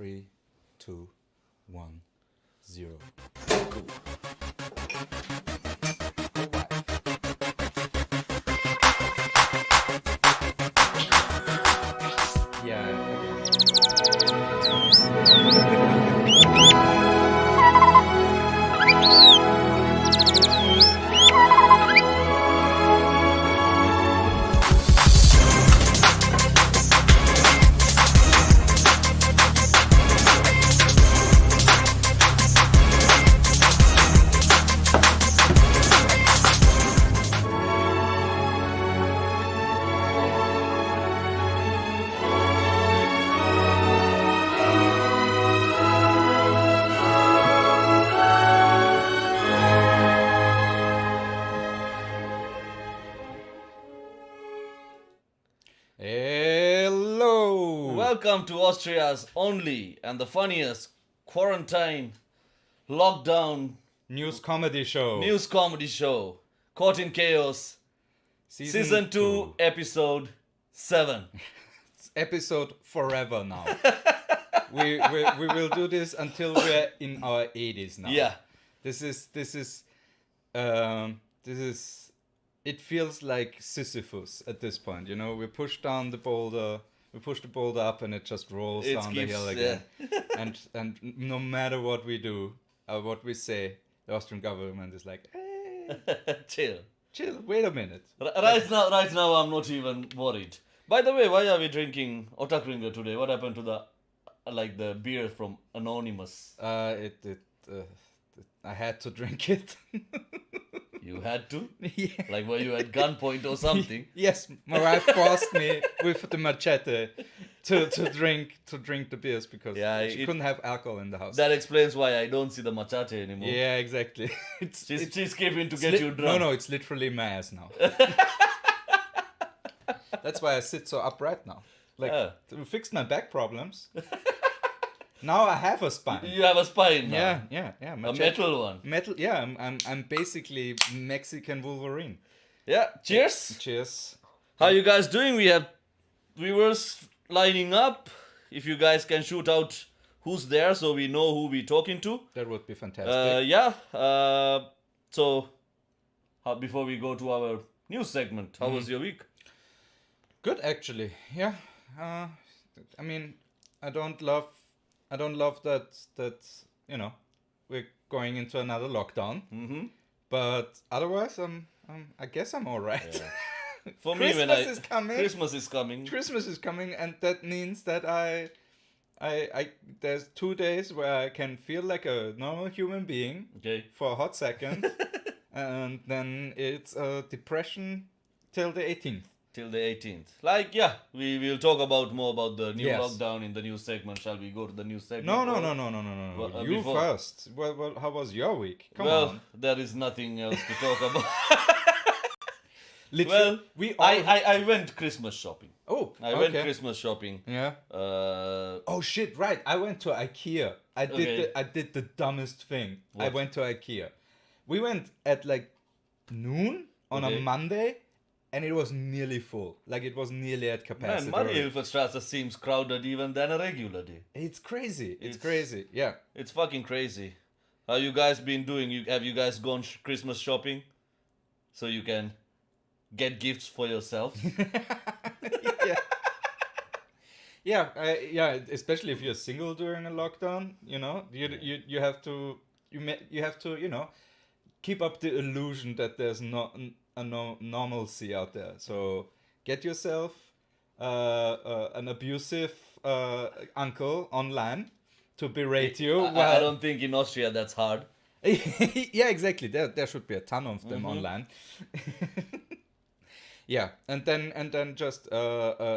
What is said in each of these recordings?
3, 2, 1, 0. Cool. Hello! Welcome to Austria's only and the funniest quarantine lockdown News comedy show. news comedy show. Caught in Chaos, Season 2, Episode 7. It's episode forever now. we will do this until we're in our 80s now. Yeah. This is it feels like Sisyphus at this point, you know. We push down the boulder, we push the boulder up and it just rolls down the hill again. and no matter what we do, what we say, the Austrian government is like, hey, chill, wait a minute. Right now I'm not even worried. By the way, why are we drinking Otakringer today? What happened to the beer from Anonymous? I had to drink it. You had to? Yeah. Like were you at gunpoint or something? Yes, my wife forced me with the machete to drink the beers because she couldn't have alcohol in the house. That explains why I don't see the machete anymore. Yeah, exactly. She's keeping to get you drunk. No, it's literally my ass now. That's why I sit so upright now. Like, to fix my back problems. Now I have a spine. You have a spine now. Yeah. A metal one. Metal. Yeah, I'm basically Mexican Wolverine. Yeah. Cheers. Cheers. How you guys doing? We have viewers lining up. If you guys can shoot out who's there, so we know who we're talking to. That would be fantastic. So, before we go to our news segment, how was your week? Good, actually. Yeah. I mean, I don't love that you know we're going into another lockdown. Mm-hmm. But otherwise, I guess I'm all right. Yeah. For Christmas me, is coming. Christmas is coming, and that means that I there's 2 days where I can feel like a normal human being. Okay. For a hot second, and then it's depression till the 18th. Till the 18th. We will talk more about the new Yes. lockdown in the news segment. Shall we go to the news segment? No. Well, You before. first. Well, how was your week? Come Well, on. there is nothing else to talk about. Literally, I went Christmas shopping. Oh, I went Christmas shopping. Yeah. Oh shit! Right, I went to IKEA. I did the dumbest thing. What? I went to IKEA. We went at like noon on a Monday, and it was nearly full. Like it was nearly at capacity. Man, Maria-Hilfer-Straße seems crowded even than a regular day. It's crazy. It's crazy. Yeah. It's fucking crazy. How you guys been doing? Have you guys gone Christmas shopping? So you can get gifts for yourself? Yeah, especially if you're single during a lockdown, you know, you have to you know, keep up the illusion that there's not a normalcy out there. So get yourself an abusive uncle online to berate you. I don't think in Austria that's hard. Yeah, exactly. There should be a ton of them online. Yeah, and then just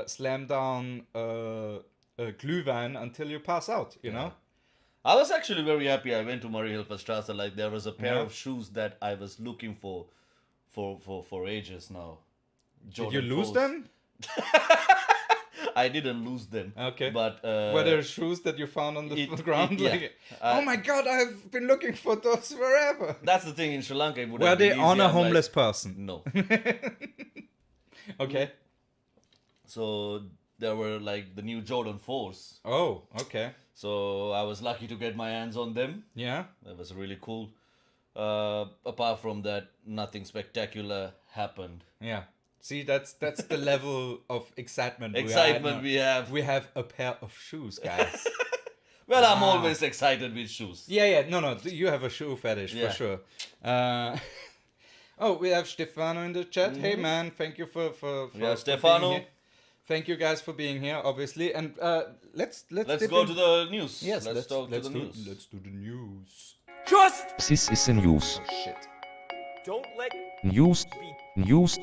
slam down Glühwein until you pass out, you know? I was actually very happy I went to Maria-Hilfer-Straße. Like there was a pair of shoes that I was looking for ages now. Did you lose them? I didn't lose them. Okay. But were there shoes that you found on the ground? Yeah. Like, oh my god, I've been looking for those forever. That's the thing in Sri Lanka. It would Were have they been on easier, a homeless person? No. Okay. So there were like the new Jordan 4s. Oh, okay. So I was lucky to get my hands on them. Yeah. That was really cool. Apart from that, nothing spectacular happened. Yeah. See, that's the level of excitement Excitement we we have. We have a pair of shoes, guys. Well, I'm always excited with shoes. Yeah. No. You have a shoe fetish Yeah. for sure. Oh, we have Stefano in the chat. Hey, man, thank you for Stefano. being here. Thank you guys for being here, obviously. And let's Let's go to the news. Yes, let's talk to the news. Let's do the news. Just This is the news. Oh shit. don't let News. News.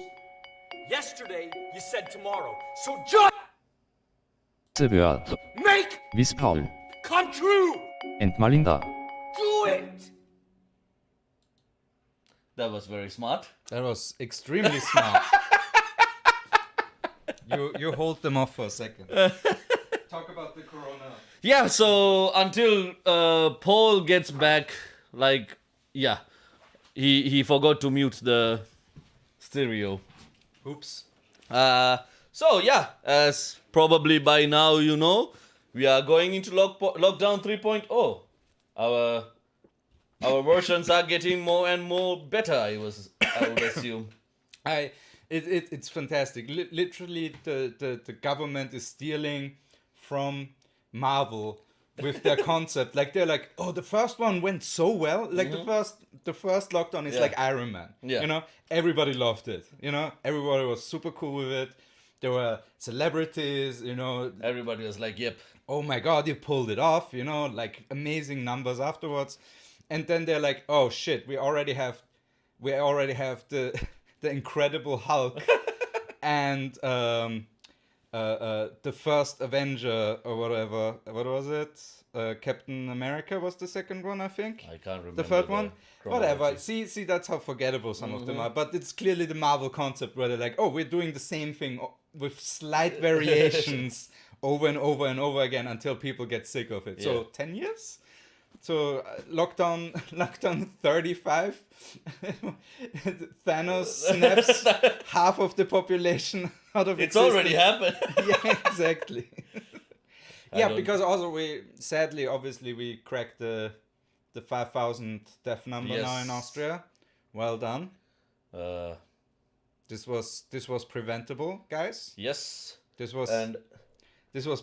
yesterday you said tomorrow. So just The world. make With Paul come true. and Malinda. Do it. That was very smart. That was extremely smart. You hold them off for a second. Talk about the corona. Yeah, so until Paul gets back, like, yeah, he forgot to mute the stereo. Oops. So yeah, as probably by now you know, we are going into lockdown 3.0. Our versions are getting more and more better. I would assume. It's fantastic. Literally, the government is stealing from Marvel with their concept. Like they're like, oh, the first one went so well. Like the first lockdown is like Iron Man. Yeah. You know, everybody loved it. You know, everybody was super cool with it. There were celebrities. You know, Everybody was like, "Yep." oh my god, you pulled it off. You know, like amazing numbers afterwards. And then they're like, oh shit, we already have the the Incredible Hulk and the first Avenger or whatever. What was it? Captain America was the second one, I think. I can't remember The third one. Whatever. chronology. See, that's how forgettable some of them are. But it's clearly the Marvel concept where they're like, oh, we're doing the same thing with slight variations over and over and over again until people get sick of it. Yeah. So 10 years. So lockdown 35. Thanos snaps half of the population out of It's already existence. happened. Yeah, exactly. Yeah, don't- because also we sadly, obviously, we cracked the 5,000 death number now in Yes. Austria. Well done. This was preventable, guys. Yes, This was and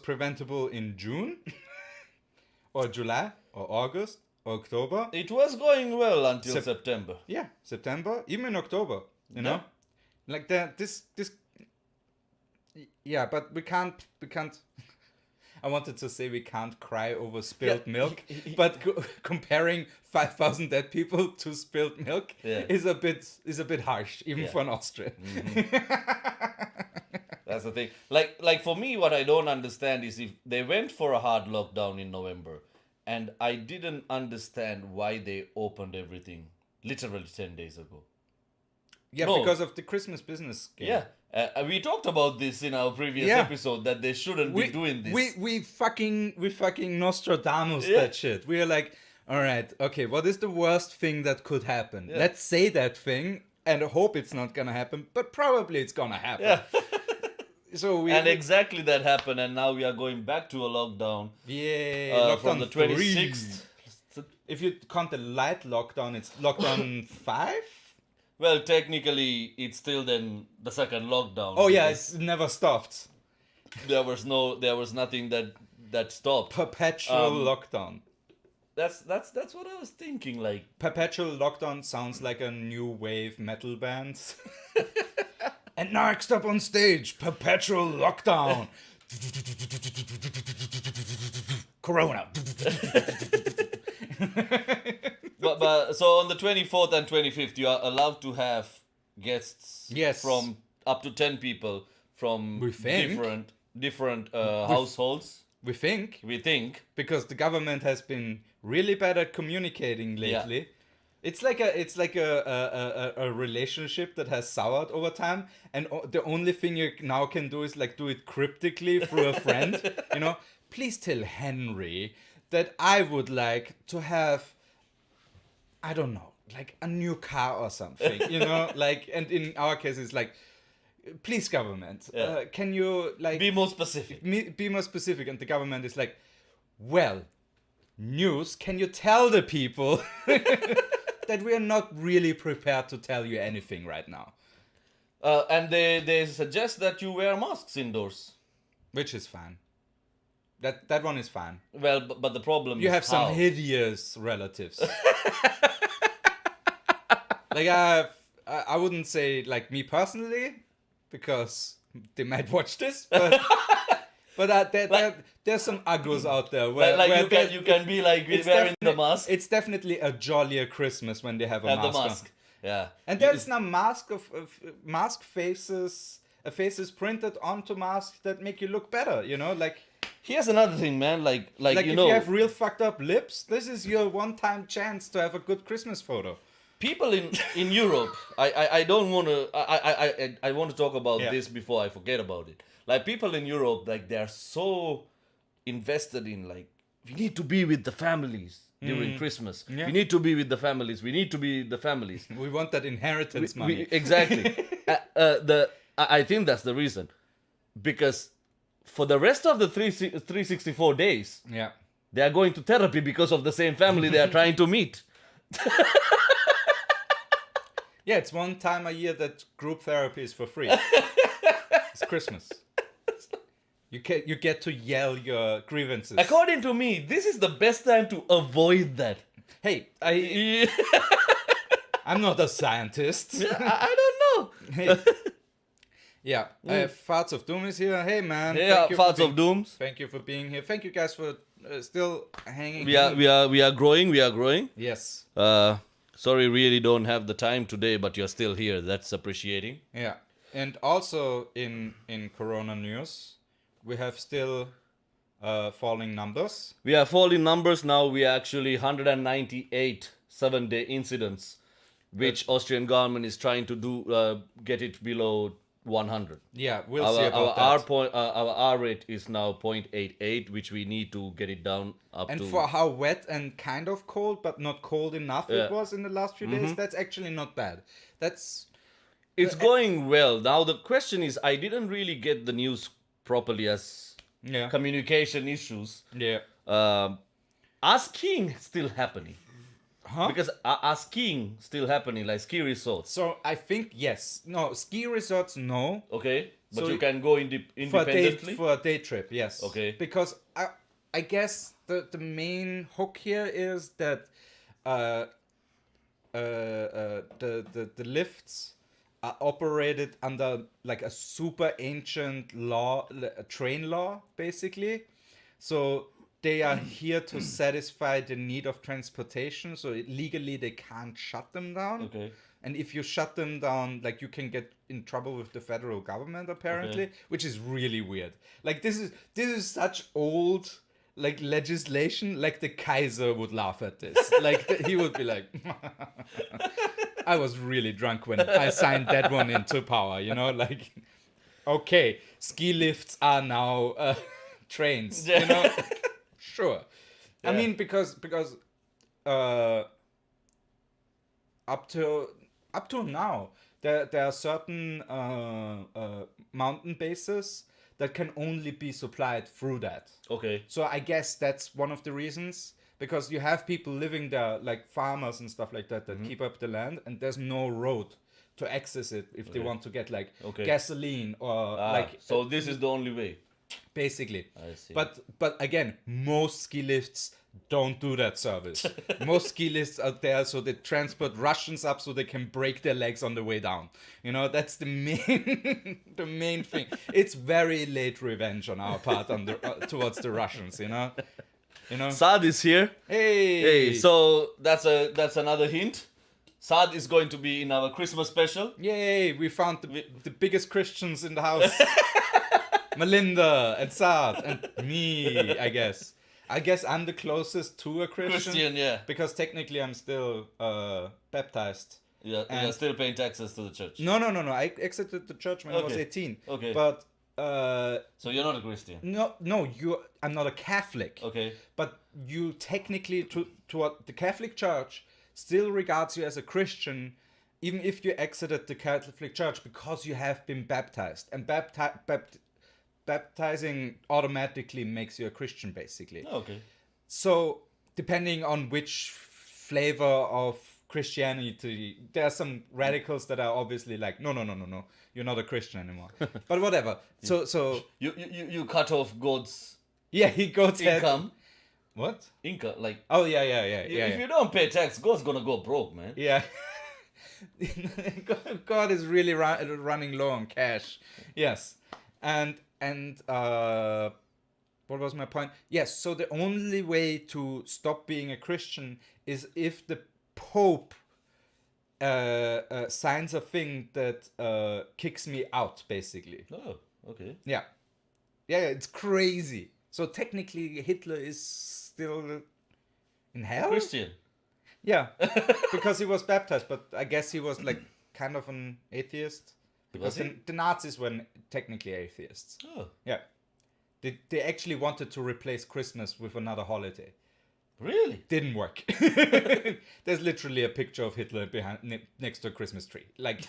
preventable in June, or July, or August, or October. it was going well until September. Yeah, September, even in October. You know, like that. This. Yeah, but we can't. I wanted to say we can't cry over spilled milk, but comparing 5,000 dead people to spilled milk is a bit harsh, even for an Austrian. That's the thing. Like for me, what I don't understand is if they went for a hard lockdown in November, and I didn't understand why they opened everything literally 10 days ago. Yeah, No. because of the Christmas business game. Yeah. We talked about this in our previous episode that they shouldn't be doing this. We fucking Nostradamus Yeah. that shit. We are like, all right, okay, what is the worst thing that could happen? Let's say that thing and hope it's not gonna happen, but probably it's gonna happen. Yeah. So we And exactly that happened, and now we are going back to a lockdown from the 26th. If you count the light lockdown, it's lockdown 5. Well, technically, it's still then the second lockdown. Oh yeah, because it's never stopped. there was nothing that stopped. Perpetual lockdown. That's what I was thinking. Like, Perpetual lockdown sounds like a new wave metal band. And next up on stage, Perpetual Lockdown. Corona. but so on the 24th and 25th, you are allowed to have guests. Yes. From up to 10 people from We think. different households. We think, We think. because the government has been really bad at communicating lately. It's like a relationship that has soured over time, and the only thing you now can do is like do it cryptically through a friend. You know, please tell Henry that I would like to have, I don't know, like a new car or something. You know, like, and in our case it's like please, government, Yeah. can you like Be more specific. be more specific? And the government is like, well, news, can you tell the people that we are not really prepared to tell you anything right now? And they suggest that you wear masks indoors. Which is fine. That one is fine. Well, but the problem You is have some how. hideous relatives. Like I wouldn't say like me personally, because they might watch this, but there's some uggos out there where, Like where you can be like it's wearing the definite- mask. It's definitely a jollier Christmas when they have a Have mask. the on. mask. Yeah. And there's now mask faces, faces printed onto masks that make you look better. You know, like Here's another thing, man. Like if you know, you have real fucked up lips, this is your one-time chance to have a good Christmas photo. people in Europe. I don't want to. I want to talk about Yeah. this before I forget about it. Like people in Europe, like they are so invested in like we need to be with the families during Christmas. Yeah. We need to be with the families. We need to be with the families. We want that inheritance money. Exactly. I think that's the reason, because for the rest of the 364 days, Yeah. they are going to therapy because of the same family they are trying to meet. Yeah, it's one time a year that group therapy is for free. It's Christmas. You get to yell your grievances. According to me, this is the best time to avoid that. Hey, I I'm not a scientist. don't know. Hey. Yeah, Farts of Doom is here. Hey, man. Yeah, thank you for Farts of Dooms. Thank you for being here. Thank you guys for still hanging. We are growing. We are growing. Yes. Sorry, really don't have the time today, but you're still here. That's appreciating. Yeah, and also in Corona news, we have still falling numbers. We are falling numbers now. We are actually 198 7-day incidents, which Austrian government is trying to do get it below 100. Yeah, we'll see about that. Our R rate is now 0.88, which we need to get it down up And to. for how wet and kind of cold, but not cold enough Yeah. it was in the last few days, that's actually not bad. That's It's going well. Now the question is, I didn't really get the news properly as yeah, communication issues. yeah. Are skiing still happening? Huh? Because are skiing still happening, like ski resorts? So I think yes. No, ski resorts no. Okay, but So you can go independently. For a day trip, yes. Okay. Because I guess the main hook here is that the lifts are operated under like a super ancient law, a train law, basically. So they are here to satisfy the need of transportation. So legally they can't shut them down. Okay. And if you shut them down, like you can get in trouble with the federal government apparently, Okay. which is really weird. Like this is such old like legislation. Like the Kaiser would laugh at this. Like he would be like, I was really drunk when I signed that one into power. You know, like okay, ski lifts are now trains. You know, sure. I Yeah. mean because up to now, there are certain mountain bases that can only be supplied through that. Okay. So I guess that's one of the reasons, because you have people living there, like farmers and stuff like that, that keep up the land, and there's no road to access it if they want to get like Okay. gasoline or like So this is the only way. basically. I see. But again, most ski lifts don't do that service. Most ski lifts are there so they transport Russians up so they can break their legs on the way down. You know, that's the main the main thing. It's very late revenge on our part on the towards the Russians. You know. Saad is here. Hey. Hey, so that's another hint. Saad is going to be in our Christmas special. Yay! We found the biggest Christians in the house. Malinda and Saad and me, I guess. I guess I'm the closest to a Christian. Yeah. Because technically I'm still baptized. Yeah, And- you're still paying taxes to the church. No. I exited the church when I was Okay. 18. Okay. But So you're not a Christian. no, I'm not a Catholic. Okay. But you technically to what the Catholic Church still regards you as a Christian even if you exited the Catholic Church because you have been baptized, and baptizing automatically makes you a Christian, basically. Okay. So, depending on which flavor of Christianity, there are some radicals that are obviously like, no, you're not a Christian anymore. But whatever. So You cut off God's yeah, he goes income. What? Income, like Oh yeah. if you don't pay tax, God's gonna go broke, man. Yeah. God is really running low on cash. Yes. And what was my point? Yes, so the only way to stop being a Christian is if the Pope signs a thing that kicks me out, basically. Oh, okay. Yeah, it's crazy. So technically Hitler is still in hell? Christian. Yeah, because he was baptized, but I guess he was like kind of an atheist. Because the Nazis were technically atheists. Oh, Yeah. They actually wanted to replace Christmas with another holiday. really? Didn't work. There's literally a picture of Hitler next to a Christmas tree. Like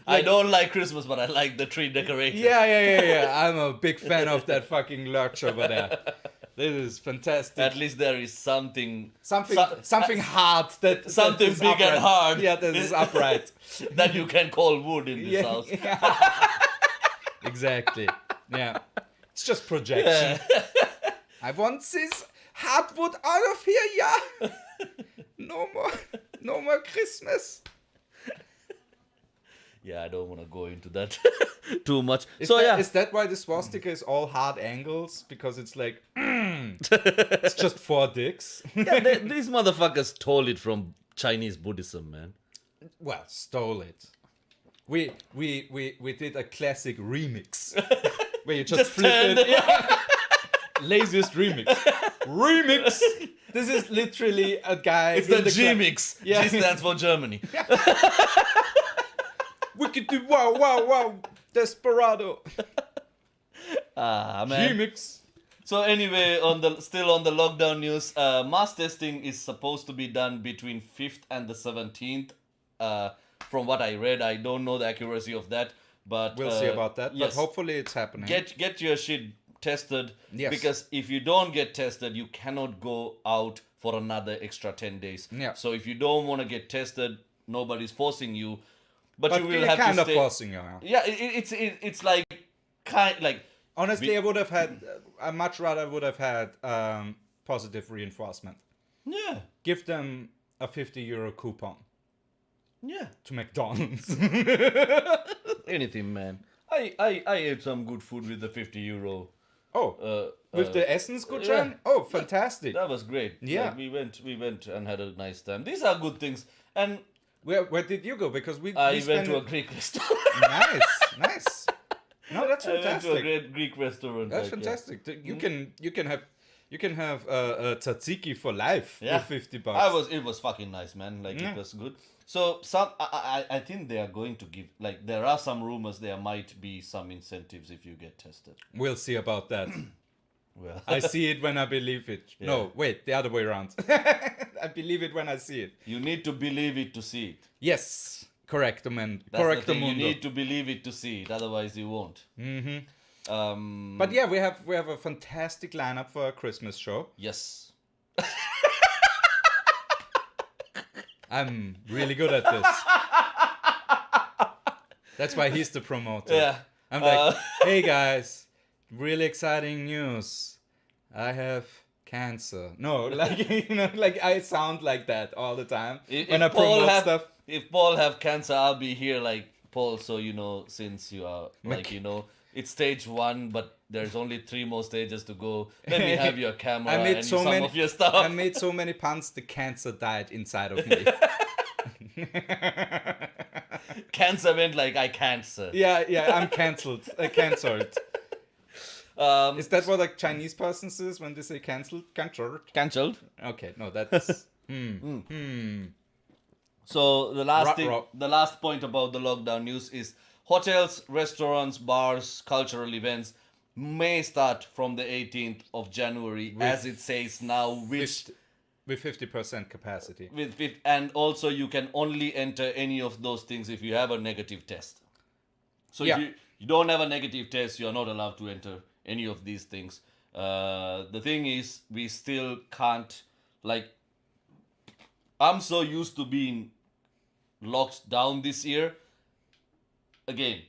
I don't like Christmas, but I like the tree decoration. yeah. I'm a big fan of that fucking lurch over there. This is fantastic. At least there is something hard that something that is big and upright. hard. Yeah, that is upright. that you can call wood in this house. Exactly. Yeah. It's just projection. I want this hardwood out of here, yeah. No more Christmas. Yeah, I don't want to go into that too much. Is that why the swastika is all hard angles? Because it's like, it's just 4 dicks. Yeah, these motherfuckers stole it from Chinese Buddhism, man. Well, stole it. We did a classic remix where you just flip turned it. Yeah. Laziest remix. Remix. This is literally a guy. It's the G-mix. Yeah. G stands for Germany. Wicked do wow. Desperado. Ah, man. Remix. So anyway, still on the lockdown news, mass testing is supposed to be done between 5th and the 17th. From what I read, I don't know the accuracy of that, but We'll see about that. Yes, But hopefully it's happening. get your shit tested. Yes. Because if you don't get tested, you cannot go out for another extra 10 days. Yeah. So if you don't want to get tested, nobody's forcing you, but you will you're have kind to of stay. forcing you out. Yeah, it's like like. Honestly, I much rather would have had positive reinforcement. Yeah. Give them a €50 coupon Yeah. to McDonald's. Anything, man. I ate some good food with the €50. With the Essence Gutschein? yeah. Oh, fantastic. That was great. Yeah. Like, we went and had a nice time. These are good things. And Where did you go? Because we I spent went to a Greek restaurant. Nice. No, that's I went fantastic. to a great Greek restaurant. That's like, fantastic. You can have tzatziki for life Yeah. with $50. It was fucking nice, man. Like Yeah. it was good. So I think they are going to give, like, there are some rumors there might be some incentives if you get tested. We'll see about that. Well, I see it when I believe it. Yeah. No, wait, the other way around. I believe it when I see it. you need to believe it to see it. Yes, correct, man. That's Correct, the thing. You mundo. need to believe it to see it, otherwise you won't. Mm-hmm. But yeah, we have a fantastic lineup for a Christmas show. Yes. I'm really good at this. That's why he's the promoter. Yeah. I'm like, hey guys, really exciting news. I have cancer. No, like like I sound like that all the time when I promote stuff. If Paul have cancer, I'll be here like, Paul, so since you are like, it's stage 1, but there's only 3 more stages to go. Let me have your camera and some of your stuff. I made so many puns, the cancer died inside of me. Cancer meant like I cancer. Yeah, I'm cancelled. Cancelled. Is that what a Chinese person says when they say cancelled? Cancelled. Okay, no, that's... So the last point about the lockdown news is hotels, restaurants, bars, cultural events may start from the 18th of January, as it says now, which With 50% capacity. And also you can only enter any of those things if you have a negative test. So Yeah. if you don't have a negative test, you are not allowed to enter any of these things. The thing is, we still can't, like, I'm so used to being locked down this year. Again,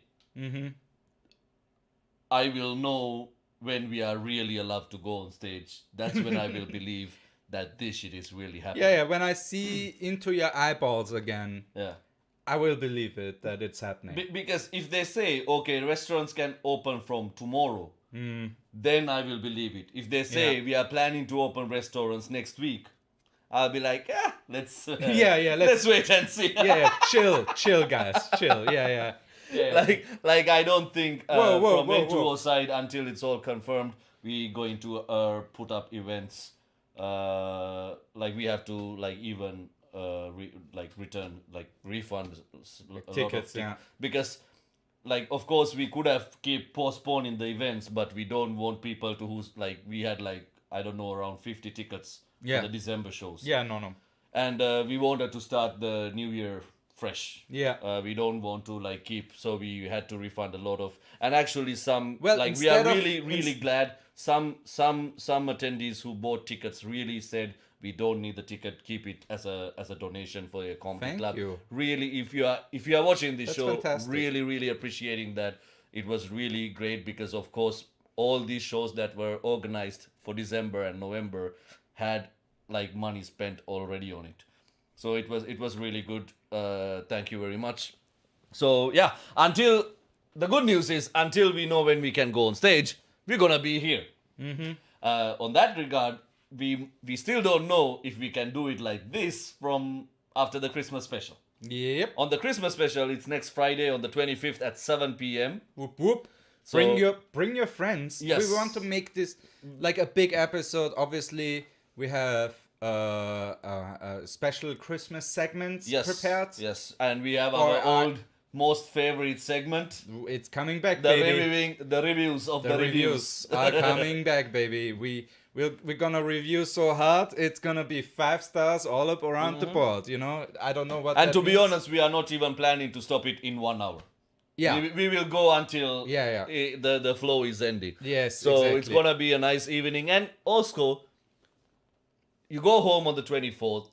I will know when we are really allowed to go on stage. That's when I will believe that this shit is really happening. Yeah, when I see into your eyeballs again, Yeah. I will believe it that it's happening. Because if they say, okay, restaurants can open from tomorrow, then I will believe it. If they say Yeah. we are planning to open restaurants next week, I'll be like, let's let's wait and see. yeah, chill, guys, chill. Yeah. Like I don't think Whoa, from whoa, N2O whoa. side until it's all confirmed, we going to put up events. Like we have to like even return like refund a lot of Tickets, yeah. because like of course we could have keep postponing the events, but we don't want people to who's like we had like I don't know around 50 tickets Yeah. for the December shows. Yeah, no. And we wanted to start the new year fresh. Yeah. We don't want to like keep, so we had to refund a lot of, and actually some Well, like we are instead of- really glad some attendees who bought tickets really said we don't need the ticket, keep it as a donation for your comedy Thank club. you. Really, if you are watching this That's show, fantastic. really appreciating that. It was really great because of course all these shows that were organized for December and November had like money spent already on it. So it was really good. Thank you very much. So yeah, until the good news is until we know when we can go on stage, we're gonna be here. On that regard, we still don't know if we can do it like this from after the Christmas special. Yep. On the Christmas special, it's next Friday on the 25th at 7 p.m. Whoop whoop. So- Bring your friends. Yes. We want to make this like a big episode. Obviously, we have special Christmas segments prepared. Yes, and we have Or our old most favorite segment, It's coming back, the baby. reviews of the, The reviews. reviews are coming back, baby. We're gonna review so hard. It's gonna be 5 stars all up around the board. You know, I don't know what. And that to be means. honest, we are not even planning to stop it in 1 hour. Yeah. We will go until Yeah. the flow is ending. Yes, So exactly. it's gonna be a nice evening. And also, you go home on the 24th.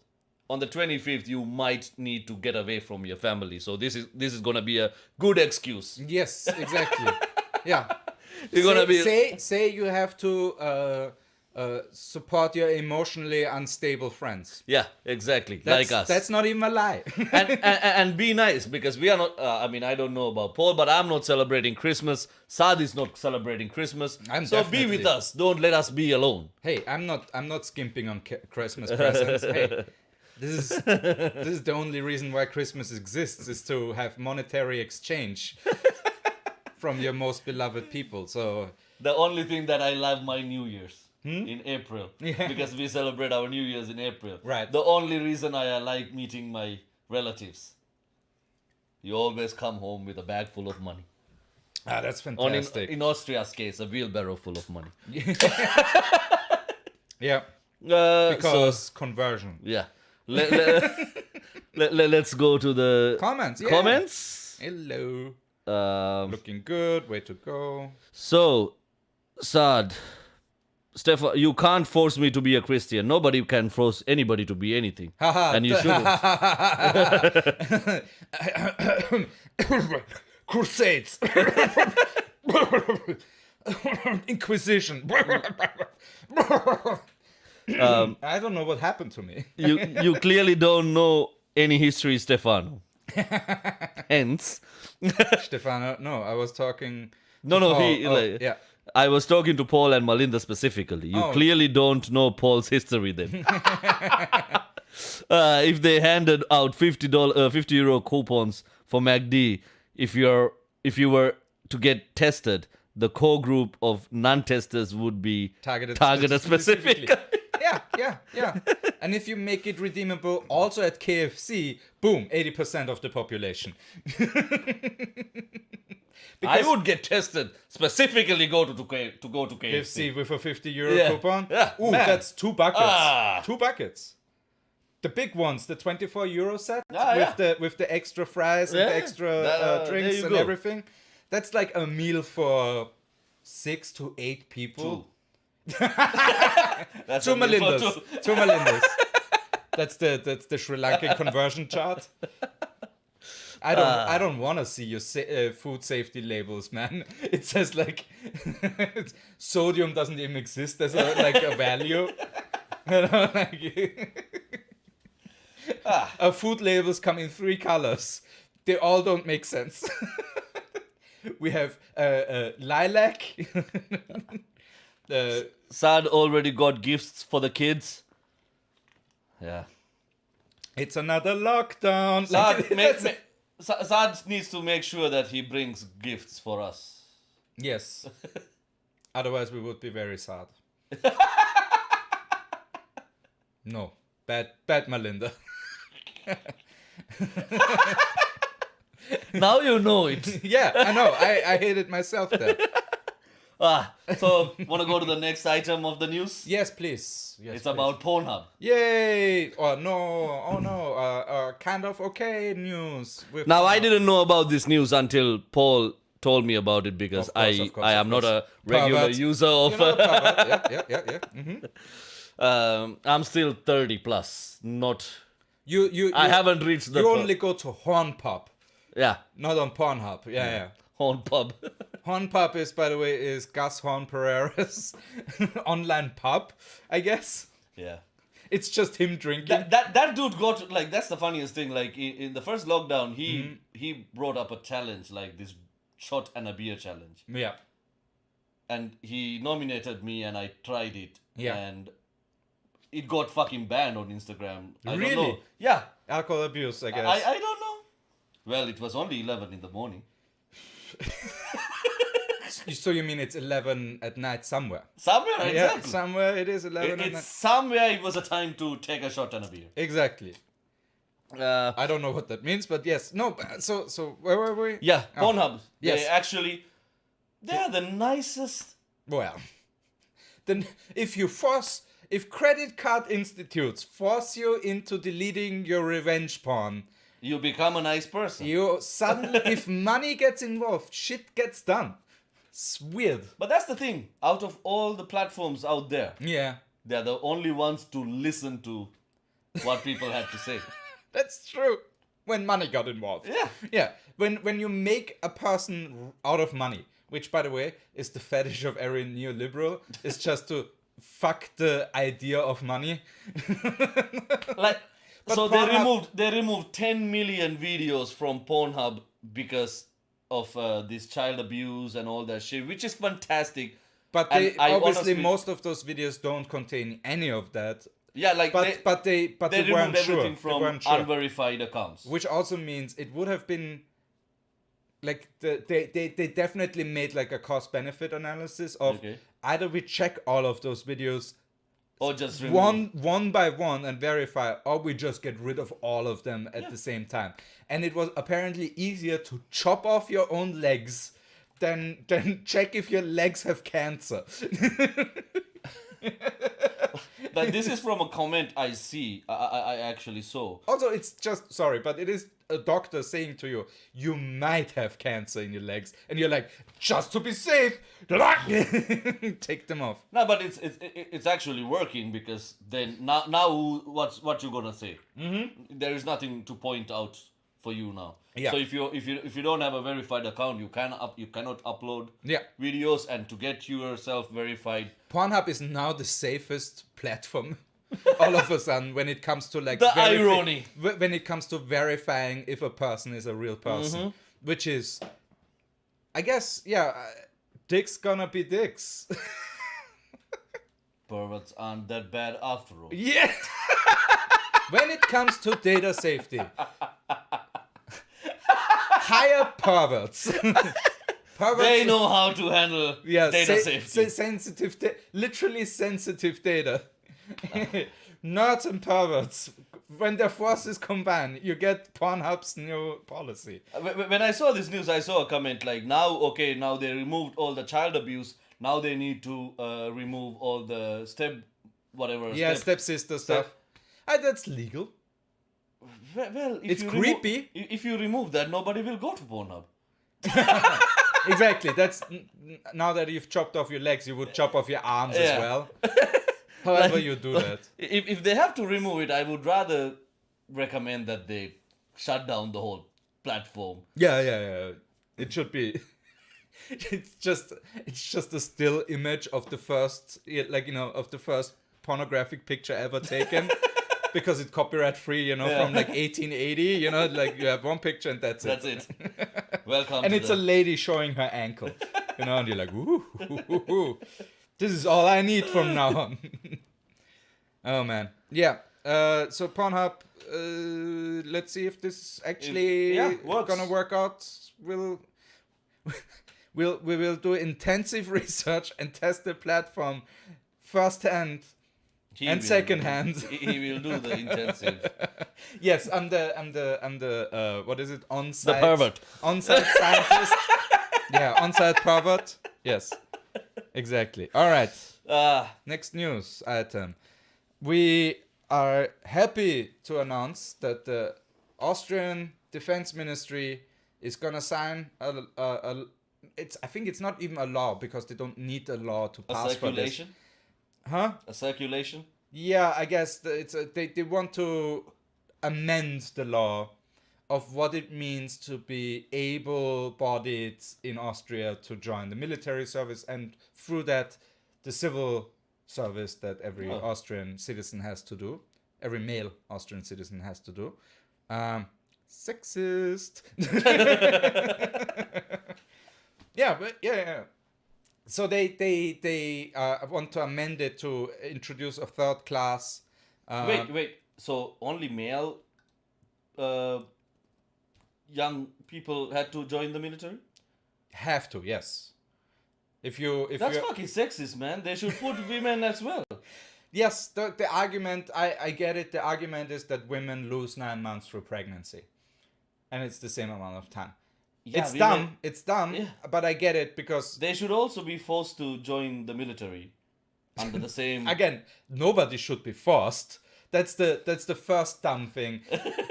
On the 25th, you might need to get away from your family. So this is gonna be a good excuse. Yes, exactly. Yeah. You're gonna be say you have to support your emotionally unstable friends. yeah, exactly, That's, like us. That's not even a lie. and be nice because we are not. I mean, I don't know about Paul, but I'm not celebrating Christmas. Sad is not celebrating Christmas. I'm so be definitely- with us. Don't let us be alone. Hey, I'm not skimping on Christmas presents. Hey, this is the only reason why Christmas exists, is to have monetary exchange from your most beloved people. So The only thing that I love my New Year's in April because we celebrate our New Year's in April. Right. The only reason I like meeting my relatives. You always come home with a bag full of money. that's On fantastic. in Austria's case, a wheelbarrow full of money. Yeah, So- because conversion. yeah. Let's go to the Comments. Yeah. comments. Hello. Looking Looking good. Way to go. So, Saad, Stefan, you can't force me to be a Christian. Nobody can force anybody to be anything. Haha. And you shouldn't. Crusades. Inquisition. I don't know what happened to me. You clearly don't know any history, Stefano. Hence, Stefano, no, I was talking. no, yeah. I was talking to Paul and Malinda specifically. You Oh. clearly don't know Paul's history then. If they handed out €50 coupons for MACD, if you were to get tested, the core group of non-testers would be Targeted specifically. Yeah. And if you make it redeemable also at KFC, boom, 80% of the population. I would get tested specifically go to KFC. KFC with a €50 Yeah. coupon. Yeah, Ooh, man. that's 2 buckets. Ah. 2 buckets. The big ones, the €24 set Ah, with the extra fries and the Yeah. extra There drinks you and go. everything. That's like a meal for 6 to 8 people. That's 2 a meal for Malindas. two. 2 Malindas. That's the Sri Lankan conversion chart. I don't want to see your food safety labels, man. It says like sodium doesn't even exist as a value. You know, our food labels come in 3 colors. They all don't make sense. We have lilac. Sad already got gifts for the kids. Yeah. It's another lockdown. Sad needs to make sure that he brings gifts for us. Yes. Otherwise, we would be very sad. No. Bad Malinda. Now you know it. Yeah, I know. I hate it myself there. So, want to go to the next item of the news? Yes, please. Yes, It's please. about Pornhub. Yay! Oh no. Kind of okay news. With Now, I didn't know about this news until Paul told me about it because Of course, I am not a regular Pervert. user of. You know, pervert. Yeah. Mm-hmm. I'm still 30 plus. Not. You I haven't reached the. You only go to Hornpub, Yeah, not on Pornhub. Yeah. on pub. Hornpub is, by the way, Gus Horn Perera's online pub, I guess. Yeah. It's just him drinking. That dude got like that's the funniest thing. Like in the first lockdown, he brought up a challenge like this shot and a beer challenge, Yeah. and he nominated me, and I tried it, Yeah. and it got fucking banned on Instagram. I Really? don't know. Yeah, Alcohol abuse, I guess. I don't know. Well, it was only 11 in the morning. So you mean it's 11 at night somewhere? Somewhere, Yeah, exactly. somewhere it is 11 at It's night. somewhere. It was a time to take a shot and a beer. Exactly. I don't know what that means, but yes. No, so where were we? Yeah, Oh, Pornhub. yes. They're the nicest. Well, then if credit card institutes force you into deleting your revenge porn, You become a nice person. you suddenly, if money gets involved, shit gets done. It's weird. But that's the thing. Out of all the platforms out there, Yeah, they're the only ones to listen to what people have to say. that's true. When money got involved. Yeah. Yeah. When you make a person out of money, which by the way is the fetish of every neoliberal, is just to fuck the idea of money. Like, But so Pornhub- they removed 10 million videos from Pornhub because of this child abuse and all that shit, which is fantastic. But And they I obviously honestly- most of those videos don't contain any of that. Yeah, like But they they removed weren't sure. everything They from weren't sure. unverified accounts. Which also means it would have been like they definitely made like a cost benefit analysis of Okay. either we check all of those videos Or just remove. one by one and verify, or we just get rid of all of them at the same time. And it was apparently easier to chop off your own legs than check if your legs have cancer. Like, this is from a comment I see. I actually saw. Also, it's just, sorry, but it is a doctor saying to you, you might have cancer in your legs. And you're like, just to be safe, take them off. No, but it's actually working because then now what you gonna say? Mm-hmm. There is nothing to point out for you now. Yeah. So if you don't have a verified account, you cannot upload Yeah. videos, and to get yourself verified. Pornhub is now the safest platform all of a sudden when it comes to like The irony. when it comes to verifying if a person is a real person, which is, I guess, yeah, dicks gonna be dicks. Perverts aren't that bad after all. Yeah. When it comes to data safety, hire perverts. Perverts, They know how to handle data safety. Sensitive, literally sensitive data. Nerds and perverts when their forces combine, you get Pornhub's new policy. When I saw this news, I saw a comment like, now they removed all the child abuse. Now they need to remove all the Stepsister stuff. That's legal. Well, It's creepy. If you remove that, nobody will go to Pornhub. Exactly. That's now that you've chopped off your legs, you would chop off your arms as Yeah. well. However you do that. If they have to remove it, I would rather recommend that they shut down the whole platform. Yeah. It should be. It's just a still image of the first, of the first pornographic picture ever taken, because it's copyright free, from like 1880. Like you have one picture and that's it. That's it. Welcome. And to it's a lady showing her ankle, and you're like, ooh. This is all I need from now on. Oh man, yeah. So Pornhub. Let's see if this actually works. gonna work out. We will do intensive research and test the platform firsthand and secondhand. He will do the intensive. Yes, I'm the what is it? On-site. The pervert. On-site scientist. Yeah, on-site pervert. Yes, exactly. All right. Next news item. We are happy to announce that the Austrian Defense Ministry is gonna sign I think it's not even a law, because they don't need a law to A pass for this. circulation? Huh? A circulation? Yeah, I guess they want to amend the law of what it means to be able-bodied in Austria to join the military service, and through that the civil service that every Austrian citizen has to do, every male Austrian citizen has to do. Sexist. Yeah. So they want to amend it to introduce a third class. Wait. So only male young people had to join the military? Have to, yes. That's fucking sexist, man. They should put women as well. Yes, the argument, I get it. The argument is that women lose 9 months through pregnancy. And it's the same amount of time. Yeah, It's dumb, Yeah. but I get it, because... They should also be forced to join the military under the same... Again, nobody should be forced. That's the first dumb thing.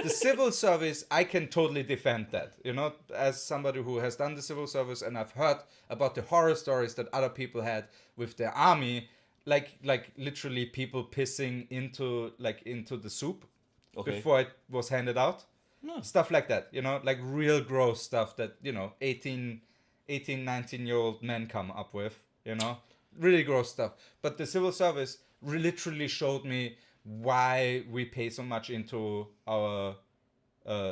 The civil service, I can totally defend that. As somebody who has done the civil service, and I've heard about the horror stories that other people had with their army, like literally people pissing into the soup before it was handed out. No. Stuff like that, like real gross stuff that, 18, 19-year-old men come up with, really gross stuff. But the civil service literally showed me why we pay so much into our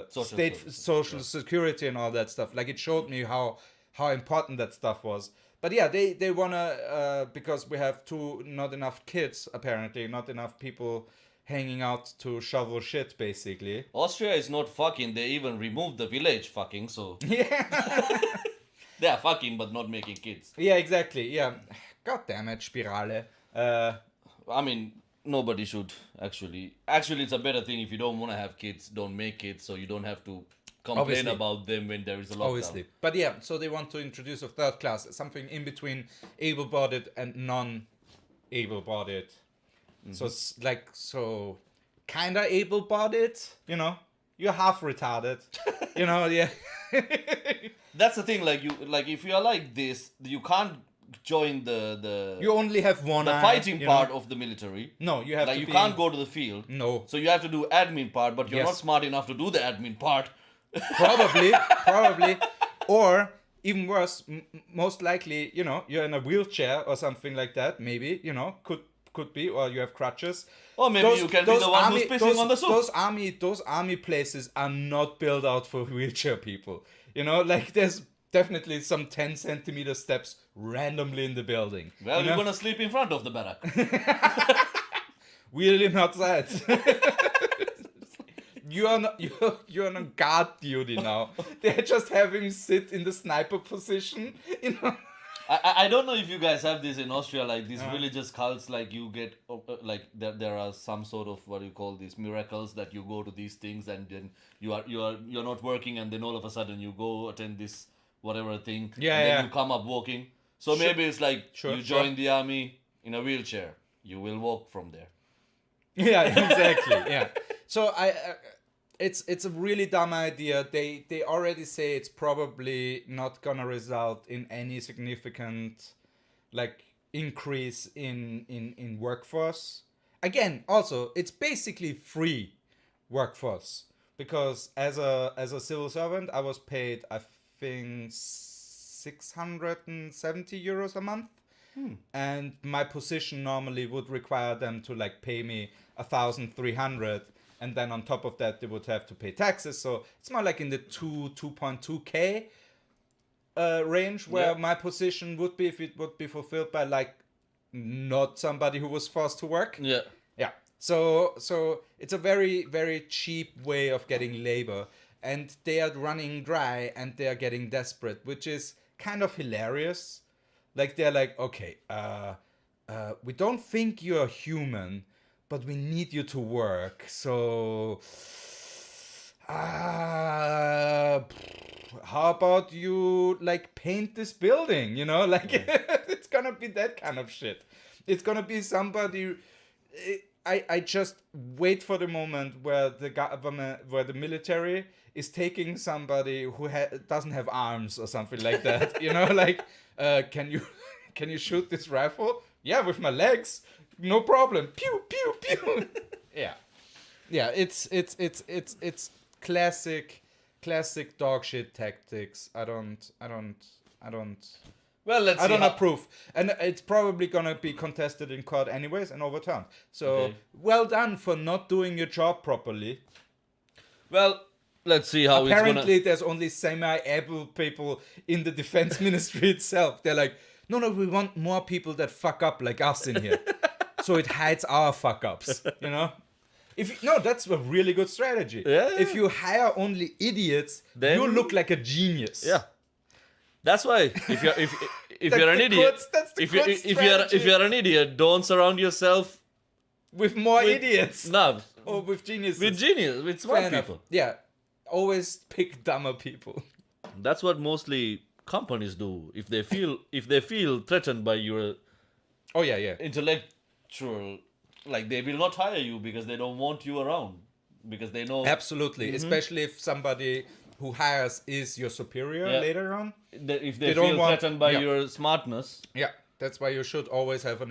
social security and all that stuff. Like, it showed me how important that stuff was. But yeah, they wanna, because we have not enough kids, apparently, not enough people hanging out to shovel shit, basically. Austria is not fucking. They even removed the village fucking, so... Yeah. They are fucking, but not making kids. Yeah, exactly, yeah. God damn it, Spirale. I mean, nobody should, actually. Actually, it's a better thing if you don't want to have kids, don't make kids, so you don't have to complain Obviously. about them when there is a lockdown. Obviously. But yeah, so they want to introduce a third class, something in between able-bodied and non-able-bodied. Mm-hmm. So kinda able-bodied, you're half retarded, yeah. That's the thing, if you are like this, you can't join the You only have one eye, fighting part of the military. No, you have to you be... can't go to the field. No. So you have to do admin part, but you're Yes. not smart enough to do the admin part. Probably. Or even worse, most likely, you're in a wheelchair or something like that. Maybe, could be, or you have crutches. Or maybe you can be the one who's pissing on the soup. Those army places are not built out for wheelchair people. There's definitely some 10 centimeter steps randomly in the building. Well, you're gonna sleep in front of the barrack. Really not that. You're on guard duty now. They just have him sit in the sniper position. I don't know if you guys have this in Austria, like these religious cults, like you get like there are some sort of what do you call these miracles that you go to these things and then you're not working and then all of a sudden you go attend this whatever thing and then you come up walking. So maybe it's like you join the army in a wheelchair. You will walk from there. Yeah, exactly. Yeah. So it's a really dumb idea. They already say it's probably not gonna result in any significant like increase in workforce. Again, also it's basically free workforce because as a civil servant I was paid I think 670 euros a month. And my position normally would require them to like pay me 1,300, and then on top of that they would have to pay taxes. So it's more like in the 2.2k range where my position would be if it would be fulfilled by like not somebody who was forced to work. Yeah. Yeah. So it's a very, very cheap way of getting labor, and they are running dry and they are getting desperate, which is kind of hilarious. Like they're like, okay, we don't think you're human, but we need you to work. So, how about you like paint this building? You know, like it's gonna be that kind of shit. It's gonna be somebody. I just wait for the moment where the government, where the military is taking somebody who doesn't have arms or something like that. You know, like, can you shoot this rifle? Yeah, with my legs, no problem. Pew pew pew. Yeah. It's classic dog shit tactics. I don't. Well, let's see. I don't approve, and it's probably gonna be contested in court anyways and overturned. So well done for not doing your job properly. Well, let's see how apparently there's only semi-able people in the defense ministry itself. They're like, no, we want more people that fuck up like us in here, so it hides our fuck ups. You know. That's a really good strategy. Yeah. If you hire only idiots, then you look like a genius. Yeah. That's why if you're an idiot, if you're an idiot, don't surround yourself with more idiots. No, or with geniuses. With smart people. Yeah, always pick dumber people. That's what mostly companies do. If they feel threatened by your intellectual, like they will not hire you because they don't want you around because they know absolutely, especially if somebody who hires is your superior later on. If they feel threatened by your smartness. Yeah, that's why you should always have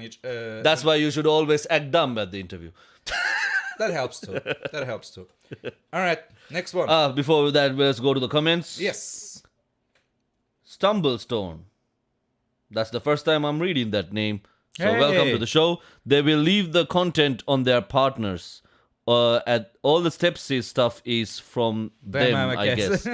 that's why you should always act dumb at the interview. That helps too. All right, next one. Before that, let's go to the comments. Yes. Stumblestone. That's the first time I'm reading that name. So welcome to the show. They will leave the content on their partners. At all the Stepsy stuff is from them, I guess.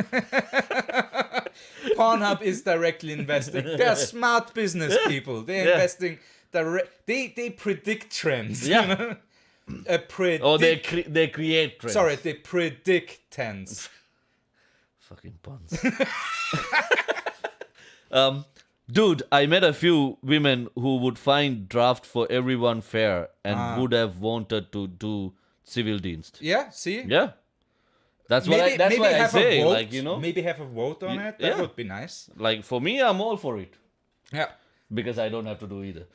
Pornhub is directly investing. They're smart business people. They're investing. They predict trends. Yeah. You know? They create trends. Sorry, they predict trends. Fucking puns. Dude, I met a few women who would find draft for everyone fair and would have wanted to do civil dienst. Yeah, see? Yeah. That's why I say, like, you know. Maybe have a vote on it. That would be nice. Like, for me, I'm all for it. Yeah. Because I don't have to do either.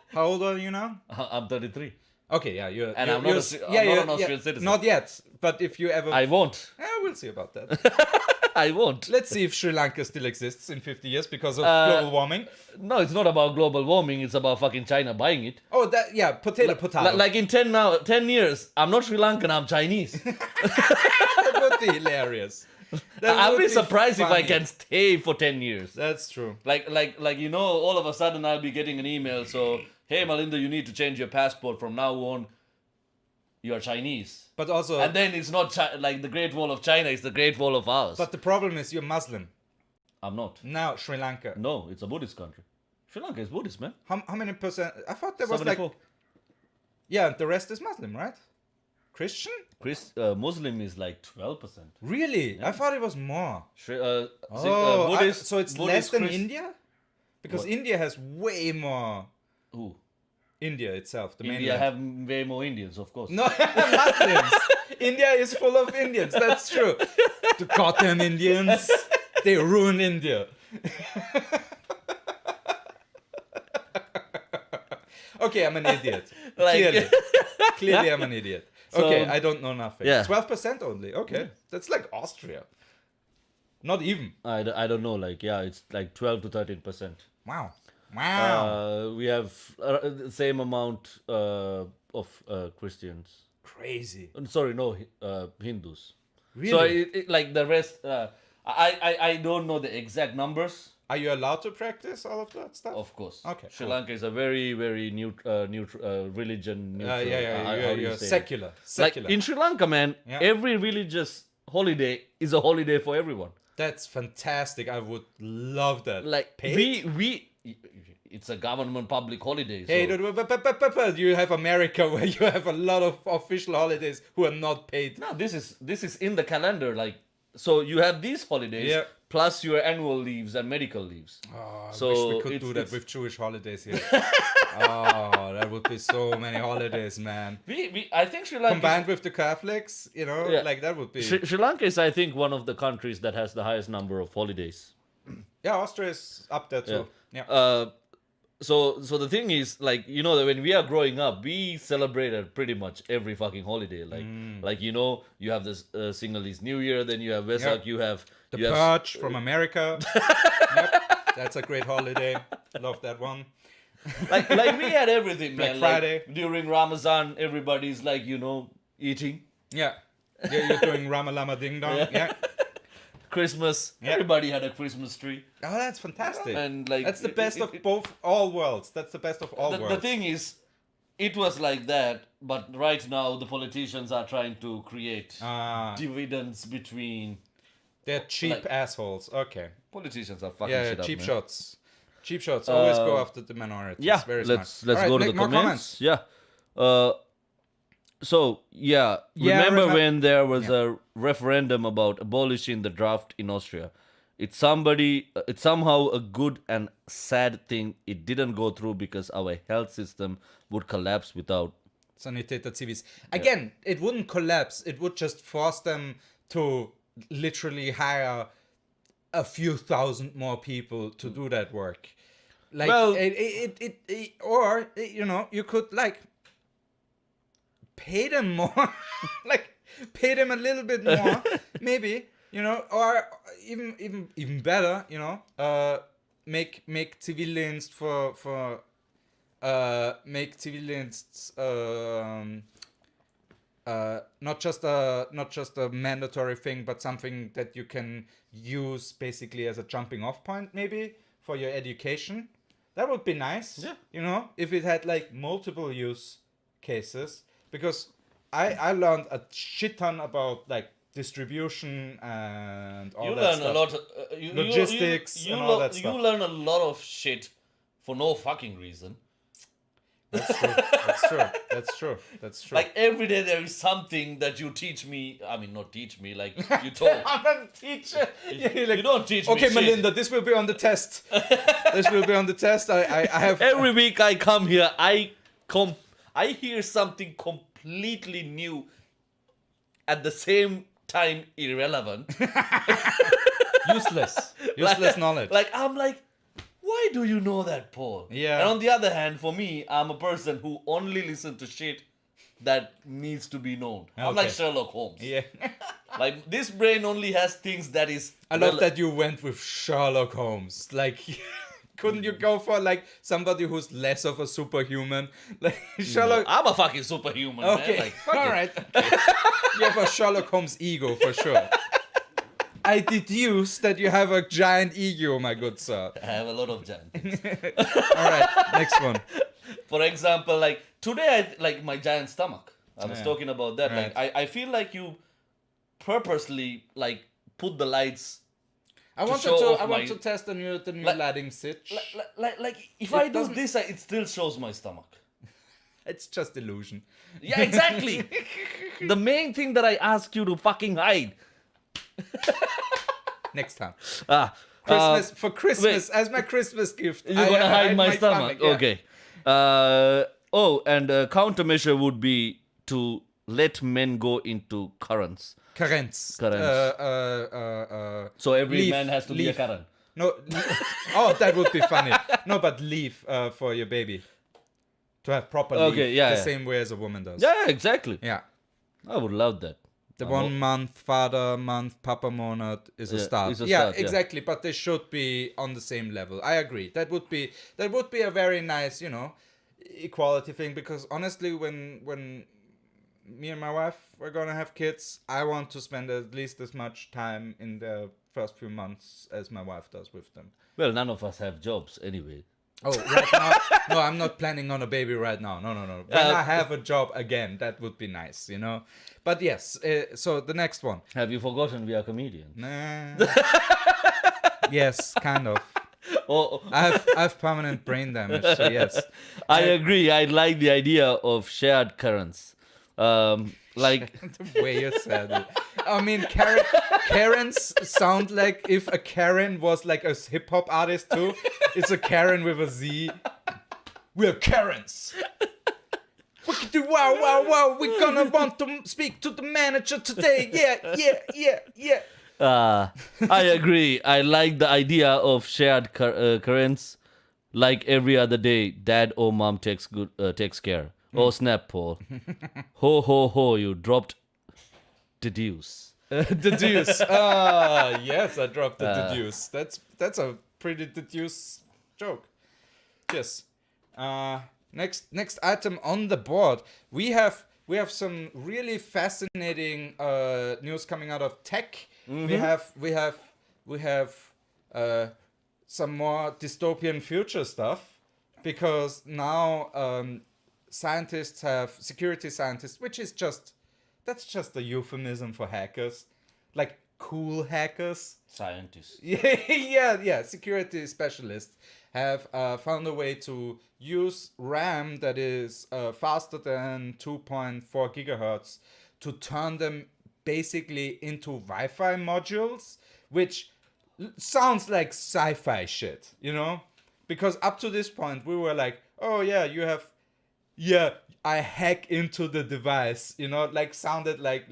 How old are you now? I'm 33. Okay, yeah. I'm not an Austrian citizen. Not yet. But if you ever... I won't. We'll see about that. I won't. Let's see if Sri Lanka still exists in 50 years because of global warming. No, it's not about global warming. It's about fucking China buying it. Oh, potato. Like in 10 years, I'm not Sri Lankan, I'm Chinese. That would be hilarious. I'll be surprised if I can stay for 10 years. That's true. Like you know, all of a sudden I'll be getting an email. So, hey, Malinda, you need to change your passport from now on. You are Chinese. But also... And then it's not like the Great Wall of China, it's the Great Wall of ours. But the problem is you're Muslim. I'm not. Now, Sri Lanka. No, it's a Buddhist country. Sri Lanka is Buddhist, man. How many percent? I thought there was 74. like... Yeah, the rest is Muslim, right? Christian? Muslim is like 12%. Really? Yeah. I thought it was more. Buddhist, so it's Buddhist, less than India? Because India has way more... Who? India itself, the India mainland. have way more Indians, of course. No, Muslims. India is full of Indians. That's true. The goddamn Indians. They ruin India. Okay, I'm an idiot. Like- Clearly, I'm an idiot. So- Okay, I don't know nothing. Yeah. 12% only. Okay, that's like Austria. Not even. I don't know. Like, yeah, it's like 12 to 13%. Wow. Wow. We have the same amount of Christians. Crazy. Sorry, no, Hindus. Really? So like the rest, I don't know the exact numbers. Are you allowed to practice all of that stuff? Of course. Okay, Sri cool. Lanka is a very, very religion neutral. Yeah. how do you You're say it? secular. Like Secular. in Sri Lanka, man, Yeah. every religious holiday is a holiday for everyone. That's fantastic. I would love that. Like Paid? it's a government public holiday. Hey, so. but you have America where you have a lot of official holidays who are not paid. No, this is in the calendar. Like, so you have these holidays Yeah. plus your annual leaves and medical leaves. Oh, I So wish we could it's- do that it's- with Jewish holidays here. Oh, that would be so many holidays, man. I think Sri Lanka. Combined with the Catholics, Yeah. like that would be. Sri Lanka is, I think, one of the countries that has the highest number of holidays. Yeah, Austria is up there too. Yeah. So the thing is, like, you know, that when we are growing up, we celebrated pretty much every fucking holiday. Like you know, you have this Sinhalese New Year, then you have Vesak, Yep. you have The you have Purge from America. Yep, that's a great holiday. Love that one. like we had everything, Black man. Friday. Like, during Ramazan, everybody's like, you know, eating. Yeah. You're doing Rama Lama Ding Dong. Yeah. Christmas, Yeah. everybody had a Christmas tree. Oh, that's fantastic. And, like, that's the best of it- all worlds. That's the best of all The worlds. thing is, it was like that, but right now the politicians are trying to create dividends between. They're cheap like- assholes. Okay. Politicians are fucking Yeah, shit up, cheap man. shots. Cheap shots. Always go after the minorities. Yeah, Very let's smart. All right, go to make the more comments. Yeah. So yeah, Yeah, remember when there was a referendum about abolishing the draft in Austria? It's somehow a good and sad thing. It didn't go through because our health system would collapse without. Sanitäter Zivis. Again, it wouldn't collapse. It would just force them to literally hire a few thousand more people to do that work. Like, Well- or you know, you could like pay them more, like pay them a little bit more, maybe, you know, or even better, you know, make Zivildienst make Zivildienst not just a mandatory thing, but something that you can use basically as a jumping off point, maybe for your education. That would be nice. Yeah. You know, if it had like multiple use cases, because I learned a shit ton about like distribution and all You that learn stuff. a lot. Logistics and all that stuff. You learn a lot of shit for no fucking reason. That's true. That's true. That's true. That's true. Like every day there is something that you teach me. I mean, not teach me. Like you told. I'm a teacher. You don't teach me. Okay, shit. Malinda, this will be on the test. This will be on the test. I have Every week I come here, I hear something completely new, at the same time irrelevant. useless knowledge. Like I'm like, why do you know that, Paul? Yeah. And on the other hand, for me, I'm a person who only listens to shit that needs to be known. I'm like Okay. Sherlock Holmes. Yeah. Like this brain only has things that is. I love that you went with Sherlock Holmes. Like, couldn't you go for like somebody who's less of a superhuman? Like Sherlock. I'm a fucking superhuman, Okay. man. Like, fuck All it. right. Okay. You have a Sherlock Holmes ego for sure. I deduce that you have a giant ego, my good sir. I have a lot of giant things. All right, next one. For example, like today, I like my giant stomach. I was Yeah. talking about that. Right. Like I feel like you purposely like put the lights. I want show off I want my- to test the new Like- Ladding Sitch. Like if It I do doesn't- this, it still shows my stomach. It's just illusion. Yeah, exactly. The main thing that I ask you to fucking hide. Next time. Christmas. For Christmas, as my Christmas gift. You're gonna hide my stomach. yeah. Okay. Oh, and a countermeasure would be to let men go into currents. Currents. So every leave- man has to be a leave. current. No. Oh, that would be funny. No, but leave for your baby. To have proper leave. Okay, yeah, The yeah. same way as a woman does. Yeah, exactly. Yeah. I would love that. The 1 month father month papa monad is a Yeah, start. is a Yeah, start, yeah. exactly. But they should be on the same level. I agree. That would be a very nice, equality thing. Because honestly, when me and my wife are gonna have kids, I want to spend at least as much time in the first few months as my wife does with them. Well, none of us have jobs anyway. Oh, right now? No, I'm not planning on a baby right now. No. When I have a job again, that would be nice, But yes, so the next one. Have you forgotten we are comedians? Nah. Yes, kind of. Oh, I have permanent brain damage, so yes. I agree. I like the idea of shared currents. Like The way you said it. I mean, Karens sound like if a Karen was like a hip hop artist too. It's a Karen with a Z. We're Karens. Wow. We're gonna want to speak to the manager today. Yeah. I agree. I like the idea of shared currents. Like every other day, dad or mom takes care. Oh snap, Paul! Ho! You dropped the deuce. The deuce. Yes, I dropped the deuce. That's a pretty deduce joke. Yes. Next item on the board, we have some really fascinating news coming out of tech. We have some more dystopian future stuff, because now security scientists, which is that's just a euphemism for hackers, like cool hackers. Scientists. Yeah. Security specialists have found a way to use RAM that is faster than 2.4 gigahertz to turn them basically into Wi-Fi modules, which sounds like sci-fi shit, Because up to this point, we were like, oh yeah, I hack into the device, like sounded like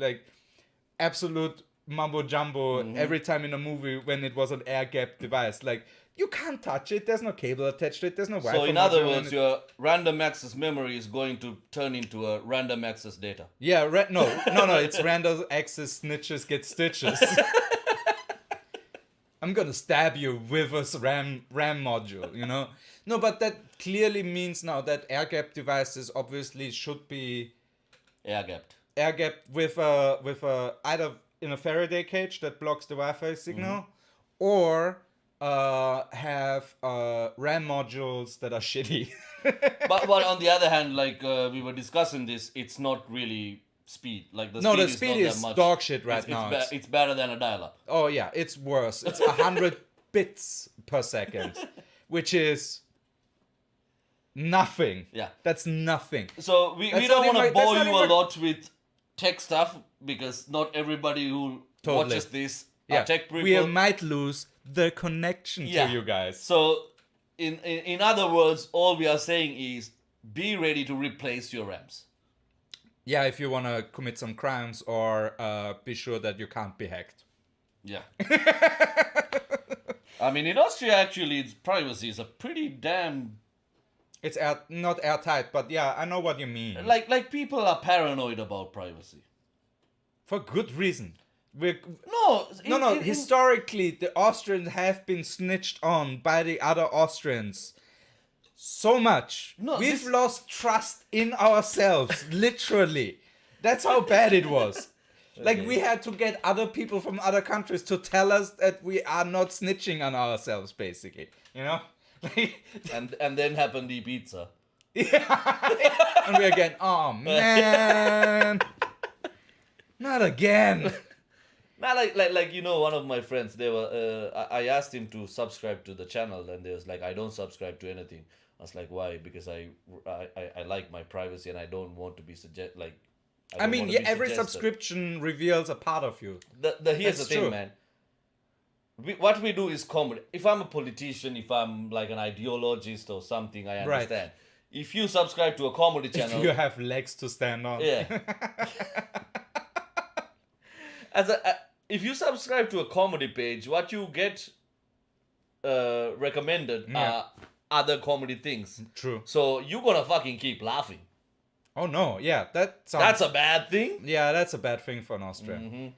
absolute mumbo jumbo every time in a movie when it was an air-gapped device. Like, you can't touch it, there's no cable attached to it, there's no Wi-Fi. So in other words, your random access memory is going to turn into a random access data. Yeah, no, it's random access snitches get stitches. I'm gonna stab you with a RAM module, No, but that clearly means now that air-gapped devices obviously should be Air-gapped. with a either in a Faraday cage that blocks the Wi-Fi signal, or have RAM modules that are shitty. but on the other hand, like we were discussing this, it's not really speed. Like the speed is not that much. Dog shit right now. It's better than a dial-up. Oh yeah, it's worse. It's 100 bits per second, which is nothing. Yeah. That's nothing. So we That's don't not want to even- that's bore not you a even- lot with tech stuff, because not everybody who Totally. watches this Yeah, are tech people. we might lose the connection Yeah. to you guys. So in other words, all we are saying is be ready to replace your RAMs. Yeah, if you want to commit some crimes, or be sure that you can't be hacked. Yeah. I mean, in Austria, actually, its privacy is a pretty damn... It's not airtight, but yeah, I know what you mean. Like people are paranoid about privacy. For good reason. No. Historically, the Austrians have been snitched on by the other Austrians so much. No, We've lost trust in ourselves, literally. That's how bad it was. Like, we had to get other people from other countries to tell us that we are not snitching on ourselves, basically. Like, and then happened the pizza. and we again, oh man, not again. Not like one of my friends, they were I asked him to subscribe to the channel, and they was like, I don't subscribe to anything. I was like, why? Because I like my privacy, and I don't want to be I mean, yeah, every subscription reveals a part of you. Here's That's the thing, true. man. What we do is comedy. If I'm a politician, if I'm like an ideologist or something, I understand. if you subscribe to a comedy channel, If you have legs to stand on. yeah. If you subscribe to a comedy page, what you get recommended are other comedy things. True. So you're gonna fucking keep laughing. Oh no, yeah, that's That's a bad thing. yeah, that's a bad thing for an Austrian.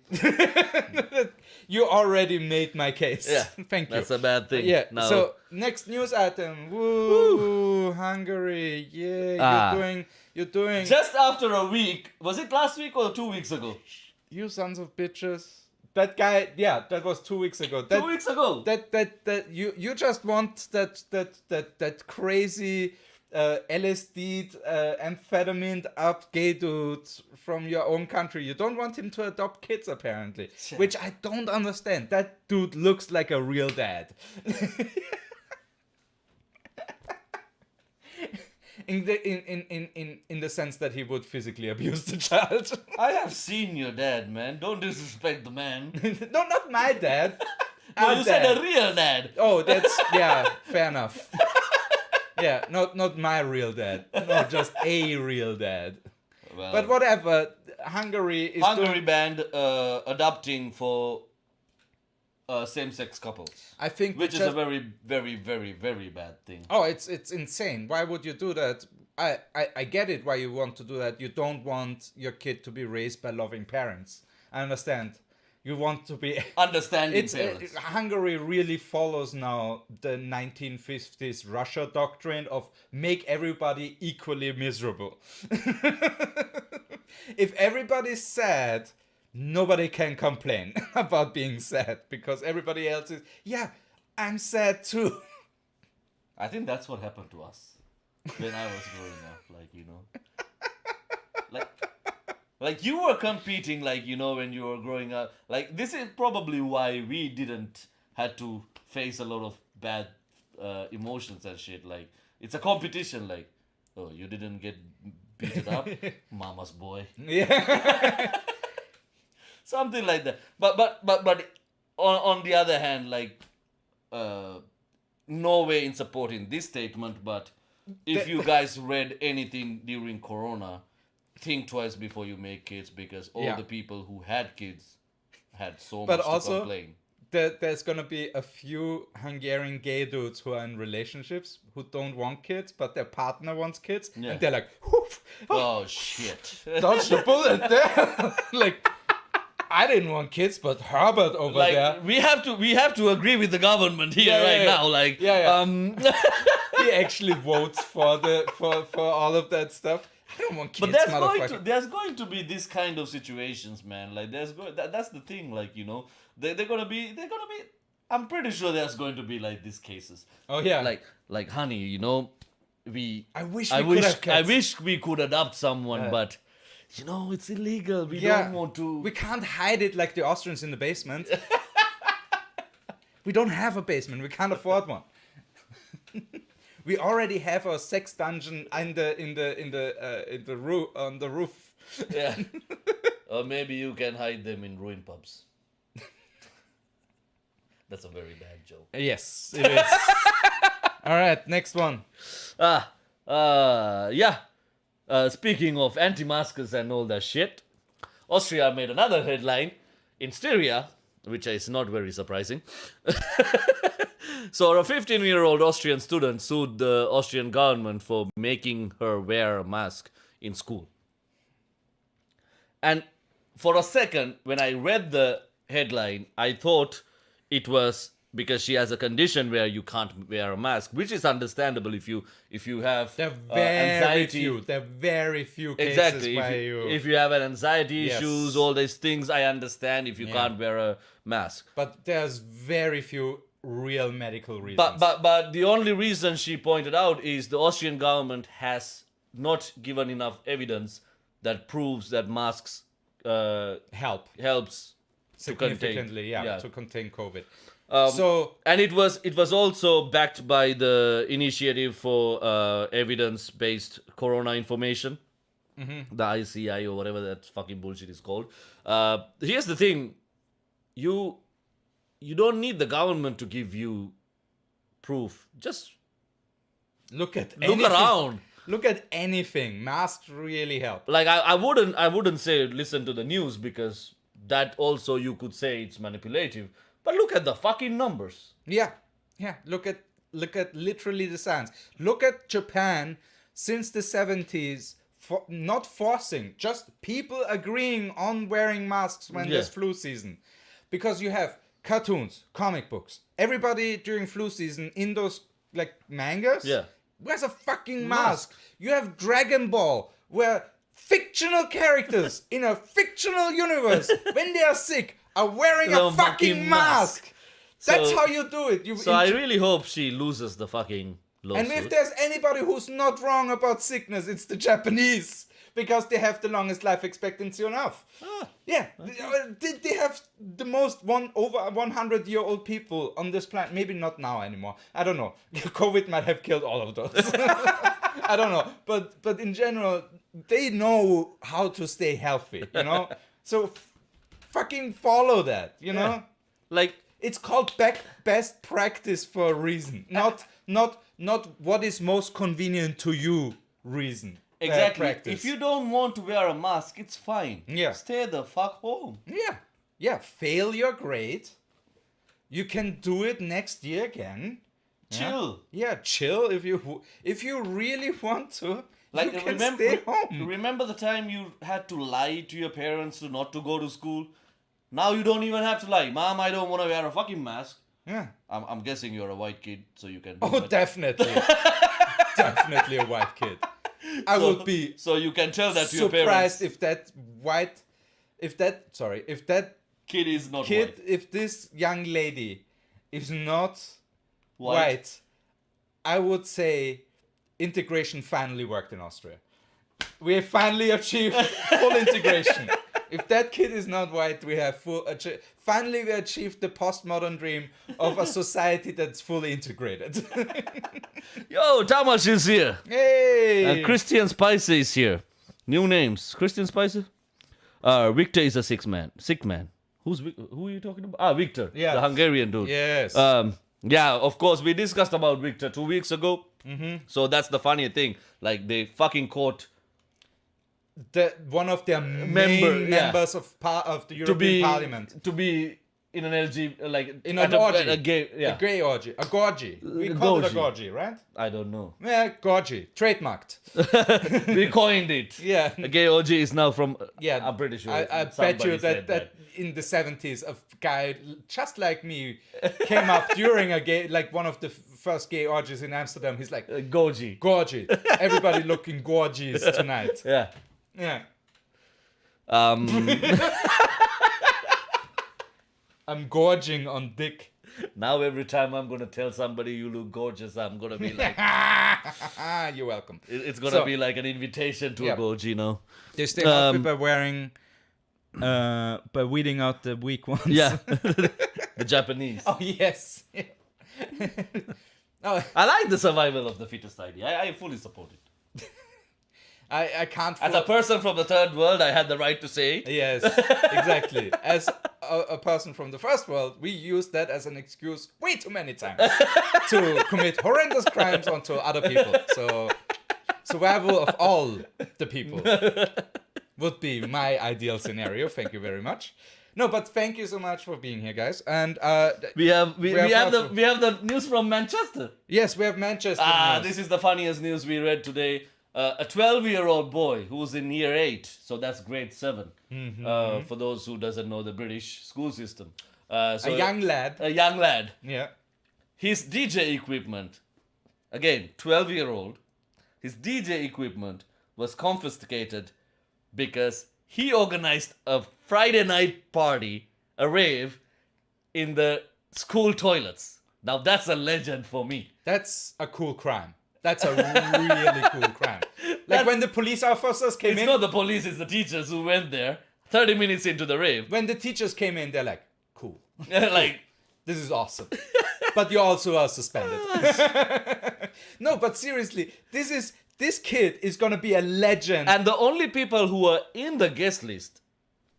You already made my case. Yeah, Thank you. That's a bad thing. Yeah. Now, So next news item. Woo, Hungary. Yeah, you're doing. just after a week, was it last week or 2 weeks ago? You sons of bitches. That guy. Yeah, that was 2 weeks ago. 2 weeks ago. That you just want that crazy LSD amphetamine up gay dude from your own country. You don't want him to adopt kids apparently, which I don't understand. That dude looks like a real dad. In the sense that he would physically abuse the child. I have seen your dad, man. Don't disrespect the man. No, not my dad. No, Our you said dad. a real dad. Oh, that's yeah, fair enough. Yeah, not my real dad. No, just a real dad. Well, But whatever. Hungary is Hungary doing, banned adopting for same-sex couples, I think which is just- a very, very, very, very bad thing. Oh, it's insane. Why would you do that? I get it why you want to do that. You don't want your kid to be raised by loving parents. I understand. You want to be Understanding it's parents. Hungary really follows now the 1950s Russia doctrine of make everybody equally miserable. If everybody's sad, nobody can complain about being sad because everybody else is, yeah, I'm sad too. I think that's what happened to us when I was growing up. Like you were competing, when you were growing up. Like, this is probably why we didn't had to face a lot of bad emotions and shit. Like, it's a competition. Like, oh, you didn't get beaten up, mama's boy. Yeah. Something like that. But on the other hand, no way in supporting this statement. But if you guys read anything during Corona, think twice before you make kids, because all the people who had kids had so But much also, to complain. There's gonna be a few Hungarian gay dudes who are in relationships who don't want kids, but their partner wants kids, Yeah. and they're like, "Woof, Oh shit! dodge the bullet there." Like, I didn't want kids, but Herbert over there, we have to agree with the government here now. Like, he actually votes for all of that stuff. I don't want kids, but motherfucker. there's going to be this kind of situations, man. Like, that's the thing. Like, they're gonna be. I'm pretty sure there's going to be like these cases. Oh yeah, Like, honey, I wish we could adopt someone, but it's illegal. We don't want to. We can't hide it like the Austrians in the basement. We don't have a basement. We can't afford one. We already have a sex dungeon on the roof. Yeah. Or maybe you can hide them in ruin pubs. That's a very bad joke. Yes, it is. All right, next one. Speaking of anti-maskers and all that shit, Austria made another headline in Styria, which is not very surprising. So a 15-year-old Austrian student sued the Austrian government for making her wear a mask in school. And for a second, when I read the headline, I thought it was because she has a condition where you can't wear a mask, which is understandable if you have There are very anxiety. few. There are very few cases Exactly. where If you have an anxiety Yes. issues, all these things, I understand if you can't wear a mask. But there's very few real medical reasons. But the only reason she pointed out is the Austrian government has not given enough evidence that proves that masks helps significantly, to contain, to contain COVID. And it was also backed by the Initiative for Evidence-Based Corona Information, the ICI or whatever that fucking bullshit is called. Here's the thing: you don't need the government to give you proof. Just look look around. Look at anything. Masks really help. Like I wouldn't say listen to the news, because that also you could say it's manipulative. But look at the fucking numbers. Yeah. Look at literally the science. Look at Japan since the 70s. Not forcing, just people agreeing on wearing masks when there's flu season. Because you have cartoons, comic books. Everybody during flu season in those like mangas wears a fucking mask. You have Dragon Ball, where fictional characters in a fictional universe, when they are sick, are wearing a fucking mask. That's how you do it. I really hope she loses the fucking lawsuit. And if there's anybody who's not wrong about sickness, it's the Japanese. Because they have the longest life expectancy on Earth. Yeah. They have the most over 100-year-old people on this planet. Maybe not now anymore. I don't know. COVID might have killed all of those. I don't know. But in general, they know how to stay healthy, you know? So fucking follow that, you know? Like, it's called best practice for a reason. Not what is most convenient to you reason. exactly. Practice. If you don't want to wear a mask, it's fine. Yeah. Stay the fuck home. Yeah. Fail your grade. You can do it next year again. Chill. Yeah, chill if you really want to. Like, you can stay home. Remember the time you had to lie to your parents to not to go to school? Now you don't even have to lie. Mom, I don't want to wear a fucking mask. Yeah. I'm guessing you're a white kid, so you can. Oh, definitely. Definitely a white kid. I would be so you can tell that to your parents. surprised if that Kid is not kid, white. if this young lady is not White. white, I would say integration finally worked in Austria. We have finally achieved full integration. If that kid is not white, we have finally we achieved the postmodern dream of a society that's fully integrated. Yo, Tamas is here. Hey! Christian Spice is here. New names. Christian Spice. Victor is a sick man. Who are you talking about? Victor. Yeah. The Hungarian dude. Yes. Yeah, of course, we discussed about Victor 2 weeks ago. Mm-hmm. So that's the funny thing. Like, they fucking caught One of their members of the European Parliament. To be in an LG, like... In an orgy. A gay, yeah. A gay orgy. A gorgy. We call it a gorgy, right? I don't know. Yeah, gorgy. Trademarked. We coined it. Yeah. A gay orgy is now from... Yeah. I'm pretty sure. I bet you that in the 70s, a guy just like me came up during a gay, like one of the first gay orgies in Amsterdam. He's like, Gorgy. gorgy. Everybody looking gorgeous tonight. Yeah. Yeah. I'm gorging on dick. Now every time I'm gonna tell somebody you look gorgeous, I'm gonna be like, You're welcome. it's gonna be like an invitation to a gorge, you know. They stay healthy by wearing, by weeding out the weak ones. Yeah, the Japanese. Oh yes. Oh, I like the survival of the fittest idea. I fully support it. I can't. As a person from the third world, I had the right to say it. Yes, exactly. As a person from the first world, we use that as an excuse way too many times to commit horrendous crimes onto other people. So, survival of all the people would be my ideal scenario. Thank you very much. No, but thank you so much for being here, guys. And we have the news from Manchester. Yes, we have Manchester. News. This is the funniest news we read today. A 12-year-old boy who's in year 8, so that's grade 7. For those who doesn't know the British school system. A young lad. Yeah. His DJ equipment, again, 12-year-old, his DJ equipment was confiscated because he organized a Friday night party, a rave, in the school toilets. Now that's a legend for me. That's a cool crime. That's a really cool crime. Like when the police officers came in. It's not the police, it's the teachers who went there 30 minutes into the rave. When the teachers came in, they're like, cool. Like, this is awesome. But you also are suspended. No, but seriously, this kid is gonna be a legend. And the only people who were in the guest list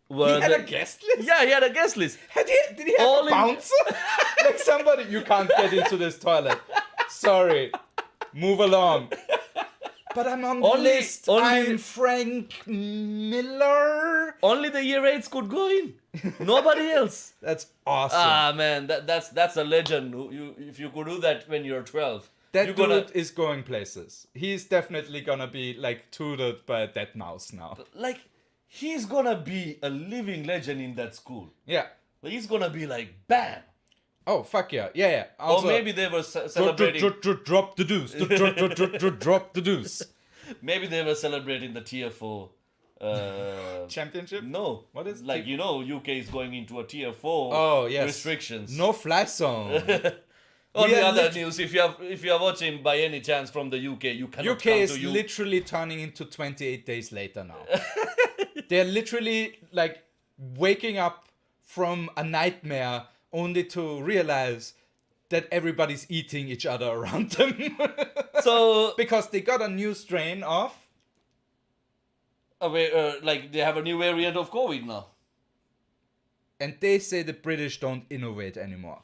were... He had a guest list? Yeah, he had a guest list. Did he have a bouncer? Like somebody, you can't get into this toilet. Sorry. Move along. But I'm on the Only- list. only- I'm Frank Miller. Only the year 8s could go in. Nobody else. That's awesome. Ah man, that's a legend. If you could do that when you're 12, that you dude is going places. He's definitely gonna be like tutored by a dead mouse now. like he's gonna be a living legend in that school. Yeah. He's gonna be like bam. Oh fuck yeah. Yeah. Also, Or maybe they were celebrating. drop the deuce. Drop the deuce. Maybe they were celebrating the tier 4. Championship? No. What is like tier- UK is going into a tier 4. Oh yes. Restrictions. No fly zone. On We the are other lit- news, if you are watching by any chance from the UK, you cannot UK come is to literally turning into 28 days later now. They're literally like waking up from a nightmare only to realize that everybody's eating each other around them. So Because they got a new strain of... like they have a new variant of COVID now. And they say the British don't innovate anymore.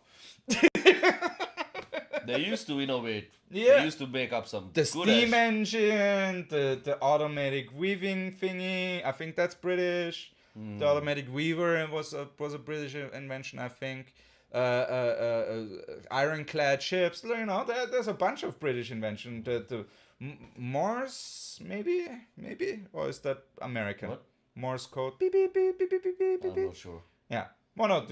They used to innovate. Yeah. They used to make up some The good steam ass- engine, the automatic weaving thingy, I think that's British. The automatic weaver was a British invention, I think. Ironclad ships, you know, there's a bunch of British invention. The Morse, maybe, or is that American? What? Morse code. Beep, beep, beep, beep, beep, beep, beep, I'm beep. not sure. Yeah. Well, no,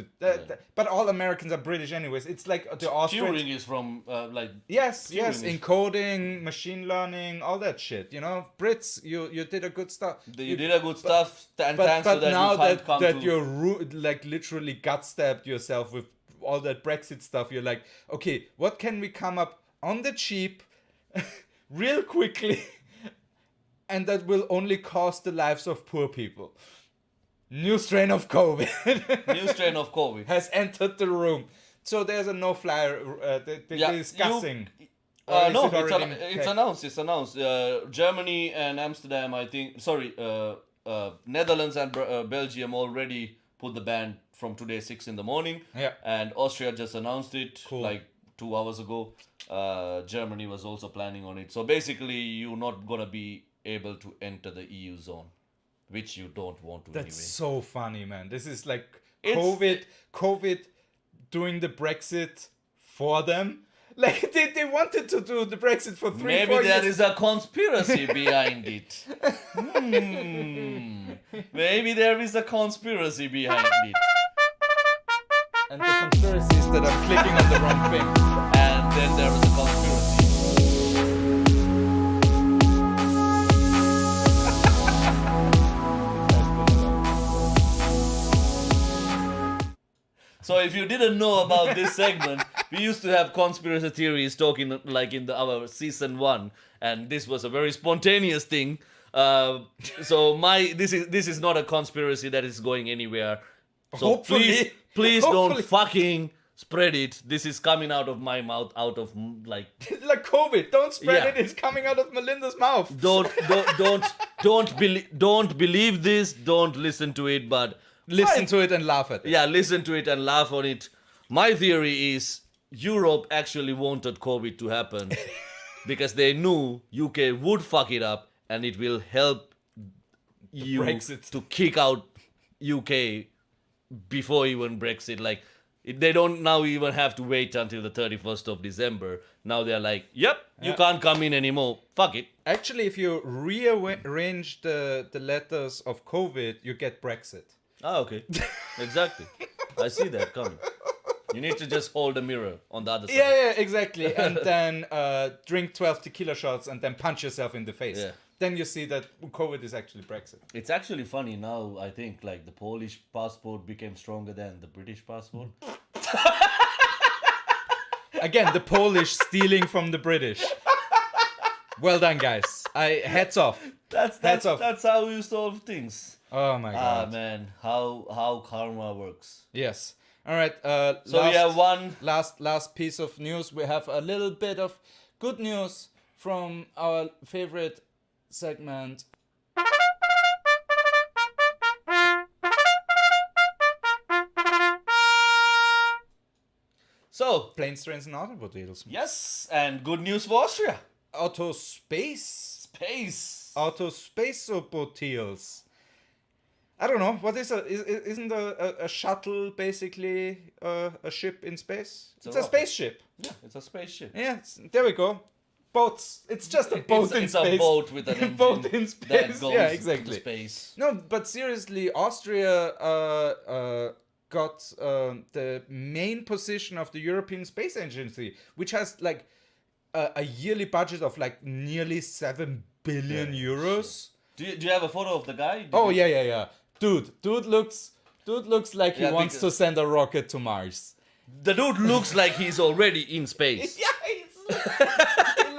but all Americans are British anyways. It's like the Austrians. Turing is from like Yes, Turing is- encoding, machine learning, all that shit. You know, Brits, you did a good stuff. you did a good stuff, and But thanks to that now you can't that come that to. you're like literally gut stabbed yourself with all that Brexit stuff, you're like, okay, what can we come up on the cheap, real quickly, and that will only cost the lives of poor people. New strain of COVID New strain of COVID. has entered the room. So there's a no-fly. They're Yeah, discussing. Or is No, it already it's announced. It's announced. Germany and Amsterdam, I think. Sorry, Netherlands and Belgium already put the ban from today 6 in the morning. Yeah. And Austria just announced it Cool. like 2 hours ago. Germany was also planning on it. So basically, you're not gonna be able to enter the EU zone, which you don't want to That's anyway. so funny, man. This is like It's- COVID doing the Brexit for them. Like they wanted to do the Brexit for 3-4 Maybe years. there is a conspiracy behind it. Maybe there is a conspiracy behind it. And the conspiracy is that I'm clicking on the wrong thing. And then there is a conspiracy. So if you didn't know about this segment, we used to have conspiracy theories talking like in our season 1, and this was a very spontaneous thing. So this is not a conspiracy that is going anywhere. So Hopefully. please Hopefully. don't fucking spread it. This is coming out of my mouth, out of like Like COVID, don't spread Yeah. it. It's coming out of Malinda's mouth. don't believe this. Don't listen to it, but Listen to it and laugh at it. yeah, listen to it and laugh on it. My theory is Europe actually wanted COVID to happen because they knew UK would fuck it up and it will help you Brexit. to kick out UK before even Brexit. Like they don't now even have to wait until the 31st of December. Now they're like, yep, you can't come in anymore. Fuck it. Actually, if you rearrange the letters of COVID, you get Brexit. Ah, okay. Exactly. I see that coming. You need to just hold a mirror on the other side. Yeah, exactly. And then drink 12 tequila shots and then punch yourself in the face. Yeah. Then you see that COVID is actually Brexit. It's actually funny now, I think, like the Polish passport became stronger than the British passport. Again, the Polish stealing from the British. Well done, guys. Hats off. That's off. that's how you solve things. Oh my Ah god. man, how karma works. Yes. All right. So we have one. last piece of news. We have a little bit of good news from our favorite segment. So Planes, trains, and automobiles. yes, and good news for Austria. Auto space. Space. Autospaceopoteals. I don't know. What is isn't a shuttle basically a ship in space? It's a rocket. spaceship. Yeah, it's a spaceship. Yeah, there we go. Boats. It's just a boat in It's space. a boat with an engine boat in space. that goes Yeah, to exactly. space. No, but seriously, Austria got the main position of the European Space Agency, which has like a yearly budget of like nearly 7 billion euros. Do you have a photo of the guy? Oh yeah. Dude looks like he Yeah, wants to because- send a rocket to Mars. The dude looks like he's already in space. Yeah, he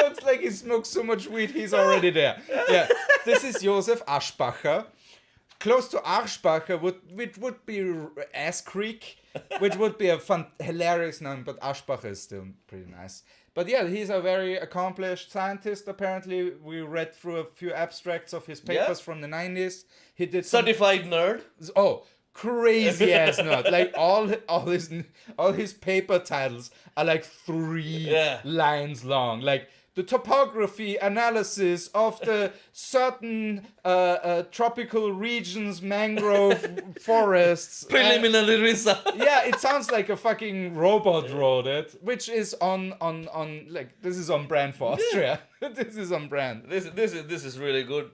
looks like he smokes so much weed, he's already there. Yeah, this is Josef Aschbacher. Close to Aschbacher which would be Ass Creek, which would be a hilarious name, but Aschbacher is still pretty nice. But yeah, he's a very accomplished scientist. Apparently, we read through a few abstracts of his papers from the 90s. He did some Certified nerd. crazy ass nerd. Like all his paper titles are like 3 lines long. Like the topography analysis of the certain tropical regions, mangrove forests. Preliminary result. Yeah, it sounds like a fucking robot wrote it, which is on like this is on brand for Austria. This is on brand. This is really good.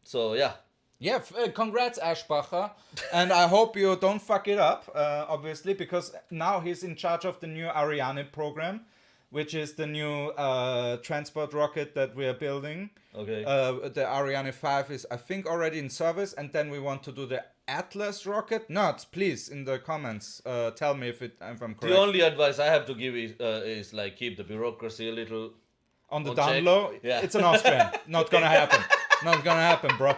So yeah. Yeah, congrats, Aschbacher. And I hope you don't fuck it up, obviously, because now he's in charge of the new Ariane program, which is the new transport rocket that we are building. Okay. The Ariane 5 is, I think, already in service, and then we want to do the Atlas rocket. Nerds, please, in the comments, tell me if I'm correct. The only advice I have to give is like keep the bureaucracy a little On the on down check. low, Yeah. it's an Austrian. Not gonna happen. Not gonna happen, bro.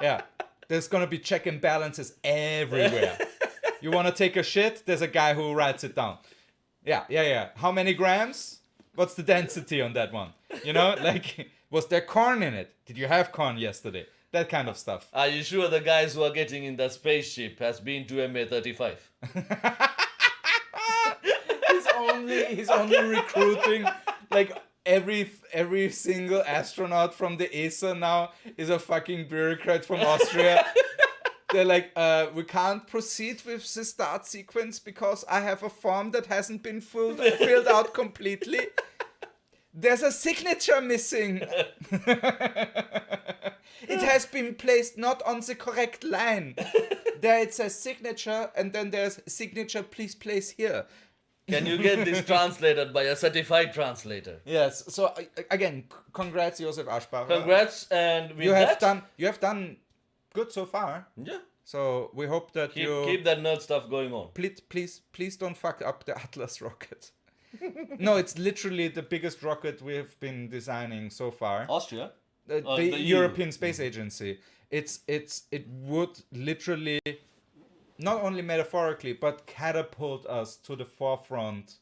Yeah. There's gonna be check and balances everywhere. You wanna take a shit? There's a guy who writes it down. Yeah. How many grams? What's the density on that one? You know, like, was there corn in it? Did you have corn yesterday? That kind of stuff. Are you sure the guys who are getting in that spaceship has been to MA35? He's only recruiting like every single astronaut from the ESA now is a fucking bureaucrat from Austria. They're like, we can't proceed with the start sequence because I have a form that hasn't been filled out completely. There's a signature missing. It has been placed not on the correct line. There it says signature, and then there's signature, please place here. Can you get this translated by a certified translator? Yes. So again, congrats, Josef Aschbacher. Congrats, and with You have that, done good so far. yeah, So we hope that keep that nerd stuff going on. please don't fuck up the Atlas rocket. No, it's literally the biggest rocket we have been designing so far. Austria. The the European Space Agency. It would literally, not only metaphorically, but catapult us to the forefront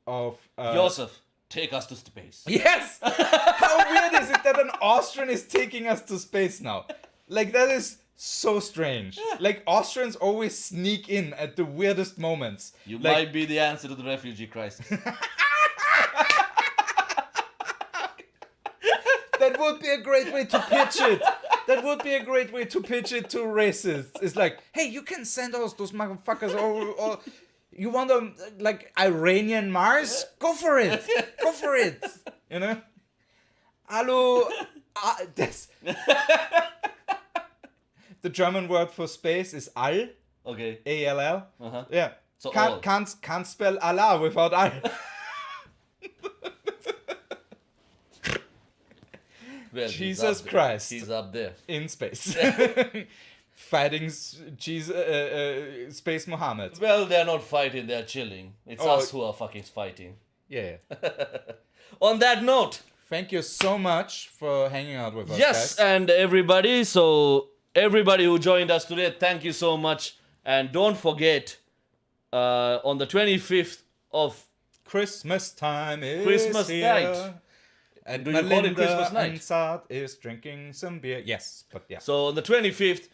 of. Joseph, take us to space. Yes. How weird is it that an Austrian is taking us to space now? Like, that is so strange. Like, Austrians always sneak in at the weirdest moments. You Like, might be the answer to the refugee crisis. that would be a great way to pitch it. That would be a great way to pitch it to racists. It's like, hey, you can send those motherfuckers or you want them like Iranian Mars? Go for it. Go for it. You know? Hallo. The German word for space is All. Okay. A-L-L. Uh-huh. Yeah. So all. Can't spell Allah without All. Well, Jesus he's up there. Christ. He's up there. In space. Fighting Space Muhammad. Well, they're not fighting, they're chilling. It's Oh. us who are fucking fighting. Yeah. On that note, Thank you so much for hanging out with us, yes, guys. and everybody who joined us today, thank you so much. And don't forget, on the 25th of Christmas time is Christmas here. night. And Do you call it Malinda Christmas night? and Saad is drinking some beer. Yes, but yeah. So on the 25th,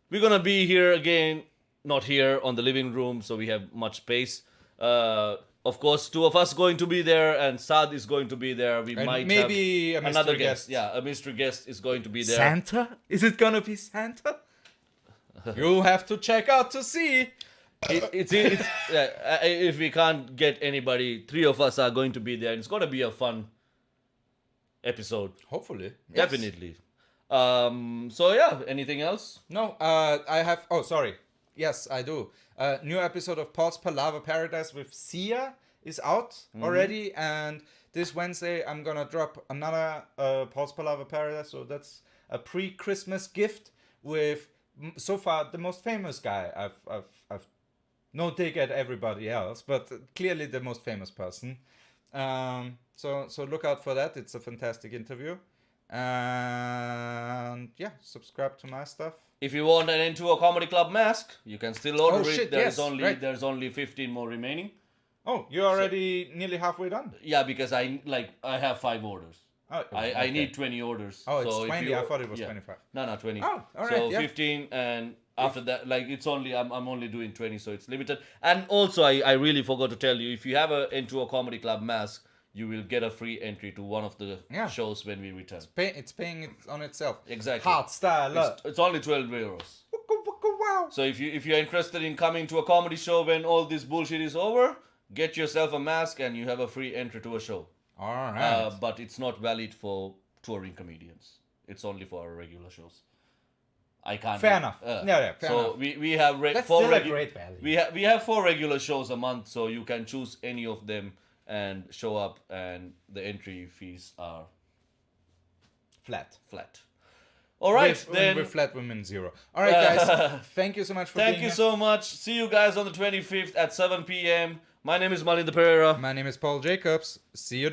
we're gonna be here again, not here on the living room, so we have much space. Of course, two of us going to be there, and Saad is going to be there. We And might maybe have a another mystery guest. Yeah, a mystery guest is going to be there. Santa? Is it gonna be Santa? You have to check out to see. If we can't get anybody, three of us are going to be there, and it's gonna be a fun episode. Hopefully. Definitely. So yeah, anything else? No, I have. Oh, sorry. Yes, I do. New episode of Paul's Palaver Paradise with Sia is out already, and this Wednesday I'm gonna drop another Paul's Palaver Paradise. So that's a pre-Christmas gift with so far the most famous guy. I've no dig at everybody else, but clearly the most famous person. So look out for that. It's a fantastic interview. And yeah, subscribe to my stuff. If you want an Into a Comedy Club mask, you can still order it. Shit, There's yes, there's only 15 more remaining. Oh, you're already nearly halfway done. Yeah, because I have 5 orders. Oh, I okay. need 20 orders. Oh, it's so if 20. I thought it was 25. No, 20. Oh, all right, So yeah. 15, and after that, like, it's only I'm only doing 20, so it's limited. And also, I really forgot to tell you, if you have a Into a Comedy Club mask, you will get a free entry to one of the shows when we return. It's paying it on itself. Exactly. Hard style. It's only 12 euros. Wow. So if you're interested in coming to a comedy show when all this bullshit is over, get yourself a mask and you have a free entry to a show. All right. But it's not valid for touring comedians. It's only for our regular shows. I can't. Fair enough. Fair so enough. we have That's four still a great value. We have 4 regular shows a month, so you can choose any of them and show up, and the entry fees are Flat. All right, then. With flat women 0. All right, guys. Thank you so much for being here. Thank you so much. See you guys on the 25th at 7 p.m. My name is Malinda Perera. My name is Paul Jacobs. See you